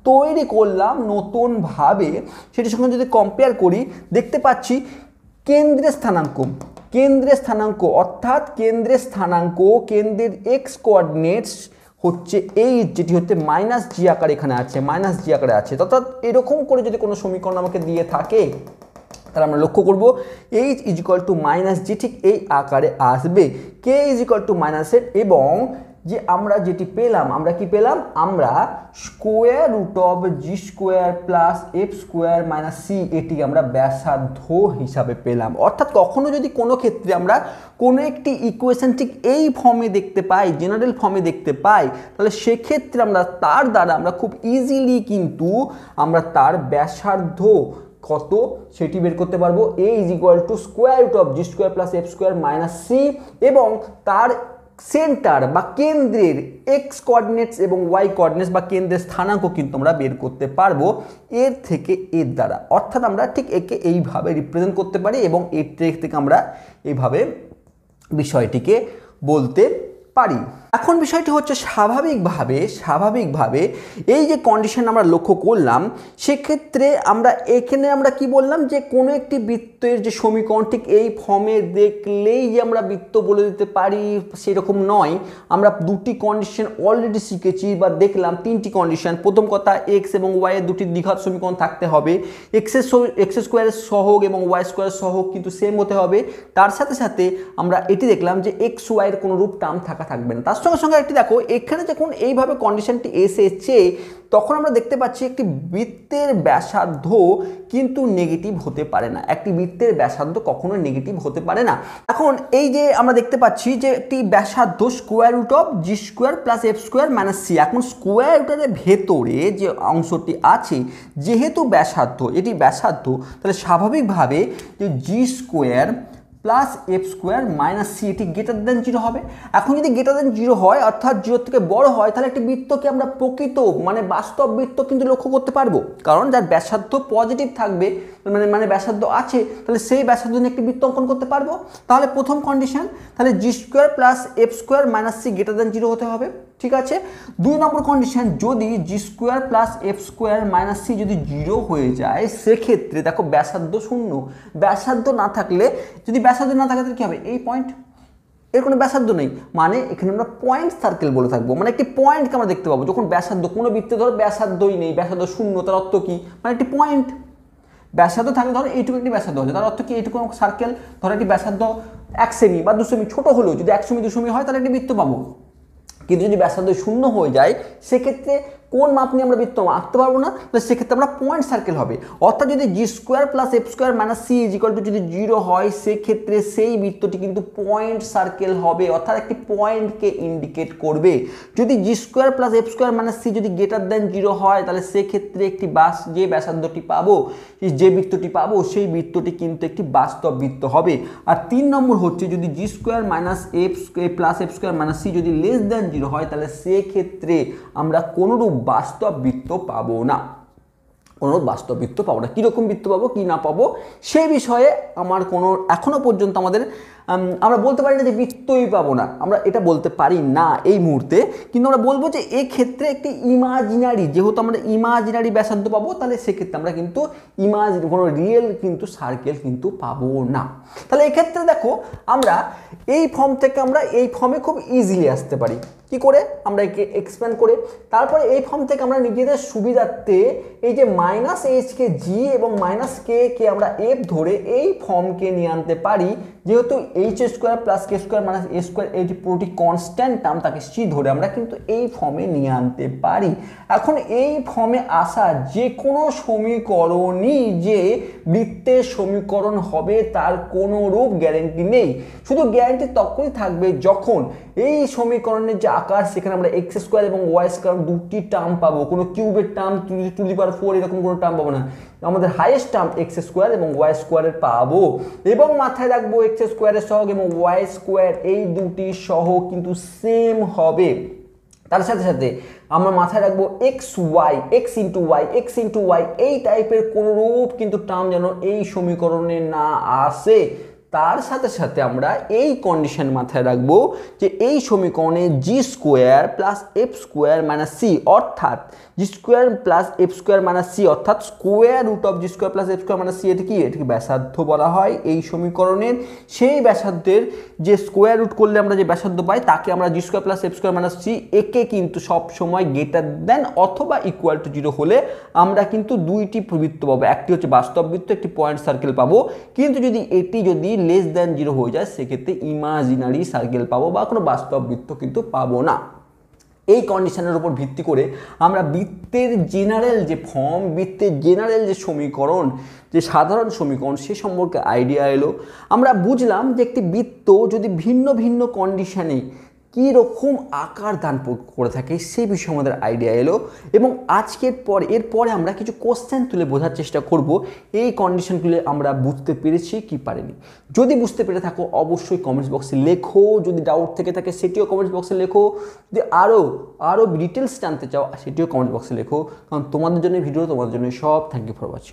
তৈরি করলাম নতুনভাবে, সেটির সঙ্গে যদি কম্পেয়ার করি দেখতে পাচ্ছি কেন্দ্রের স্থানাঙ্ক অর্থাৎ কেন্দ্রের এক্স কোঅর্ডিনেটস হচ্ছে এই যেটি হচ্ছে মাইনাস জি আকারে এখানে আছে, মাইনাস জি আকারে আছে। অর্থাৎ এরকম করে যদি কোনো সমীকরণ আমাকে দিয়ে থাকে তাহলে আমরা লক্ষ্য করব h is equal to minus g ঠিক এই আকারে আসবে, k is equal to minus এর, এবং যে আমরা যেটি পেলাম আমরা কি পেলাম, আমরা square root of g square plus f square minus c এটি আমরা ব্যাসার্ধ হিসাবে পেলাম। অর্থাৎ কখনো যদি কোনো ক্ষেত্রে আমরা কোনো একটি ইকুয়েশন ঠিক এই ফর্মে দেখতে পাই, জেনারেল ফর্মে দেখতে পাই, তাহলে সেক্ষেত্রে আমরা তার দ্বারা আমরা খুব ইজিলি কিন্তু আমরা তার ব্যাসার্ধ কত সেটি বের করতে পারবো। A is equal to square root of g square plus f square minus c, এবং তার সেন্টার বা কেন্দ্রের এক্স কোঅর্ডিনেটস এবং ওয়াই কোঅর্ডিনেটস বা কেন্দ্রের স্থানাঙ্ক কিন্তু আমরা বের করতে পারবো এর থেকে এর দ্বারা। অর্থাৎ আমরা ঠিক একে এইভাবে রিপ্রেজেন্ট করতে পারি এবং এর থেকে আমরা এইভাবে বিষয়টিকে বলতে পারি। এখন বিষয়টি হচ্ছে স্বাভাবিকভাবে এই যে কন্ডিশন আমরা লক্ষ্য করলাম, সেক্ষেত্রে আমরা এখানে আমরা কি বললাম যে কোনো একটি বৃত্তের যে সমীকরণ ঠিক এই ফর্মে দেখলেই যে আমরা বৃত্ত বলে দিতে পারি সেরকম নয়। আমরা দুটি কন্ডিশন অলরেডি শিখেছি বা দেখলাম, তিনটি কন্ডিশন। প্রথম কথা, এক্স এবং ওয়াই এর দুটি দ্বিঘাত সমীকরণ থাকতে হবে, এক্স স্কোয়ারের সহগ এবং ওয়াই স্কোয়ারের সহগ কিন্তু সেম হতে হবে। তার সাথে সাথে আমরা এটি দেখলাম যে এক্স ওয়াইয়ের কোনো রূপ টার্ম থাকবে না। তার সঙ্গে সঙ্গে একটি দেখো, এখানে যখন এইভাবে কন্ডিশনটি এসেছে তখন আমরা দেখতে পাচ্ছি একটি বৃত্তের ব্যাসার্ধ কিন্তু নেগেটিভ হতে পারে না। একটি বৃত্তের ব্যাসার্ধ কখনো নেগেটিভ হতে পারে না। এখন এই যে আমরা দেখতে পাচ্ছি যে একটি ব্যাসার্ধ square root of g square plus f square minus c. এখন স্কোয়ার রুটের ভেতরে যে অংশটি আছে, যেহেতু ব্যাসার্ধ, এটি ব্যাসার্ধ, তাহলে স্বাভাবিকভাবে যে g square plus f square minus c এটি গ্রেটার দেন 0 হবে। এখন যদি গ্রেটার দেন 0 হয়, অর্থাৎ 0 থেকে বড় হয়, তাহলে একটি বৃত্তকে আমরা প্রকৃত মানে বাস্তব বৃত্ত কিন্তু লক্ষ্য করতে পারবো। কারণ যার ব্যাসার্ধ পজিটিভ থাকবে, মানে ব্যাসার্ধ আছে, তাহলে সেই ব্যাসার্ধ নিয়ে একটি বৃত্ত অঙ্কন করতে পারবো। তাহলে প্রথম কন্ডিশন, তাহলে g square plus f square minus c greater than 0 হতে হবে। ঠিক আছে। 2 নম্বর কন্ডিশন, যদি g square plus f square minus c যদি 0 হয়ে যায়, সেক্ষেত্রে দেখো ব্যাসার্ধ 0। ব্যাসার্ধ না থাকলে, যদি ব্যাসার্ধ না থাকে তাহলে কী হবে? এই পয়েন্ট, এর কোনো ব্যাসার্ধ নেই, মানে এখানে আমরা পয়েন্ট সার্কেল বলে থাকবো। মানে একটি পয়েন্টকে আমরা দেখতে পাবো যখন ব্যাসার্ধ, কোনো বৃত্তে ধরো ব্যাসার্ধই নেই, ব্যাসার্ধ 0, তার অর্থ কি? মানে একটি পয়েন্ট। ব্যাসার্ধ থাকলে ধরো এইটুকু একটি ব্যাসার্ধ হচ্ছে, তার অর্থ কি? এইটুকু সার্কেল, ধরো একটি ব্যাসার্ধ 1 সেমি বা 2 সেমি, ছোটো হলেও যদি 1 সেমি 2 সেমি হয় তাহলে একটি বৃত্ত পাবো। কিন্তু যদি ব্যাসার্ধ 0 হয়ে যায়, সেক্ষেত্রে কোন মাপ নিয়ে আমরা বৃত্ত আঁকতে পারবো না, তো সেক্ষেত্রে আমরা পয়েন্ট সার্কেল হবে। অর্থাৎ যদি g square plus f square minus c is equal to যদি 0 হয়, সেক্ষেত্রে সেই বৃত্তটি কিন্তু পয়েন্ট সার্কেল হবে, অর্থাৎ একটি পয়েন্টকে ইন্ডিকেট করবে। যদি g square plus f square minus c যদি গ্রেটার দেন 0 হয়, তাহলে সেক্ষেত্রে একটি যে ব্যাসার্ধটি পাবো, যে বৃত্তটি পাবো, সেই বৃত্তটি কিন্তু একটি বাস্তব বৃত্ত হবে। আর 3 নম্বর হচ্ছে, যদি g square minus f plus f square minus c যদি লেস দেন 0 হয়, তাহলে সেক্ষেত্রে আমরা কোনোরূপ বাস্তব বৃত্ত পাবো না। কোনোরূপ বাস্তব বৃত্ত পাবো না। কীরকম বৃত্ত পাবো কি না পাবো সেই বিষয়ে আমার কোনো এখনও পর্যন্ত আমরা বলতে পারি না যে বৃত্তই পাবো না, আমরা এটা বলতে পারি না এই মুহূর্তে। কিন্তু আমরা বলবো যে এই ক্ষেত্রে একটি ইমাজিনারি, যেহেতু আমরা ইমাজিনারি ব্যাসার্ধ পাবো, তাহলে সেক্ষেত্রে আমরা কিন্তু কোনো রিয়েল কিন্তু সার্কেল কিন্তু পাবো না। তাহলে এক্ষেত্রে দেখো, আমরা এই ফর্ম থেকে আমরা এই ফর্মে খুব ইজিলি আসতে পারি। কি করে? আমরা একে এক্সপ্যান্ড করে, তারপরে এই ফর্ম থেকে আমরা নিজেদের সুবিধার্থে এই যে মাইনাস এইচ কে জি এবং মাইনাস কে আমরা এফ ধরে এই ফর্মকে নিয়ে আনতে পারি। যেহেতু H square plus k square minus এ স্কোয়ার এই যে পুরোটি কনস্ট্যান্ট টার্ম, তাকে সি ধরে আমরা কিন্তু এই ফর্মে নিয়ে আনতে পারি। এখন এই ফর্মে আসা যে কোনো সমীকরণই যে বৃত্তের সমীকরণ হবে তার কোনো রূপ গ্যারেন্টি নেই। শুধু গ্যারেন্টি তখনই থাকবে যখন এই সমীকরণের যে আকার, সেখানে আমরা এক্স স্কোয়ার এবং ওয়াই স্কোয়ার দুটি টার্ম পাবো। কোনো কিউবের টার্ম, 2^4 এরকম কোনো টার্ম পাবো না। আমাদের হাইয়েস্ট টার্ম এক্স স্কোয়ার এবং ওয়াই স্কোয়ারের পাবো। এবং মাথায় রাখবো, এক্স স্কোয়ারের সহগ এবং ওয়াই স্কোয়ার এই দুটি সহগ কিন্তু সেম হবে। তার সাথে সাথে আমরা মাথায় রাখবো এক্স ইন্টু ওয়াই এই টাইপের কোনো রূপ কিন্তু টার্ম যেন এই সমীকরণে না আসে। তার সাথে সাথে আমরা এই কন্ডিশন মাথায় রাখবো যে এই সমীকরণে g square plus f square minus c, অর্থাৎ g square plus f square minus c, অর্থাৎ square root of g square plus f square minus c, এটিকে ব্যাসার্ধ বলা হয় এই সমীকরণের। সেই ব্যাসার্ধের যে স্কোয়ার রুট করলে আমরা যে ব্যাসার্ধ পাই, তাকে আমরা g square plus f square minus c, একে কিন্তু সবসময় গ্রেটার দেন অথবা ইকুয়াল টু 0 হলে আমরা কিন্তু দুইটি বৃত্ত পাবো। একটি হচ্ছে বাস্তব বৃত্ত, একটি পয়েন্ট সার্কেল পাবো। কিন্তু যদি এটি লেস দেন 0 হয়ে যায়, সেক্ষেত্রে ইমাজিনারি সার্কেল পাবো বা কোনো বাস্তব বৃত্ত কিন্তু পাবো না। এই কন্ডিশনের উপর ভিত্তি করে আমরা বৃত্তের জেনারেল যে ফর্ম, বৃত্তের জেনারেল যে সমীকরণ, যে সাধারণ সমীকরণ, সে সম্পর্কে আইডিয়া এলো। আমরা বুঝলাম যে একটি বৃত্ত যদি ভিন্ন ভিন্ন কন্ডিশনে কী রকম আকার দান করে থাকে সেই বিষয়ে আমাদের আইডিয়া এলো। এবং এরপরে আমরা কিছু কোশ্চেন তুলে বোঝার চেষ্টা করব এই কন্ডিশনগুলো আমরা বুঝতে পেরেছি কি পারিনি। যদি বুঝতে পেরে থাকো অবশ্যই কমেন্টস বক্সে লেখো, যদি ডাউট থেকে থাকে সেটিও কমেন্টস বক্সে লেখো, যদি আরও ডিটেলস জানতে চাও সেটিও কমেন্ট বক্সে লেখো, কারণ তোমাদের জন্য ভিডিও, তোমাদের জন্য সব। Thank you for watching.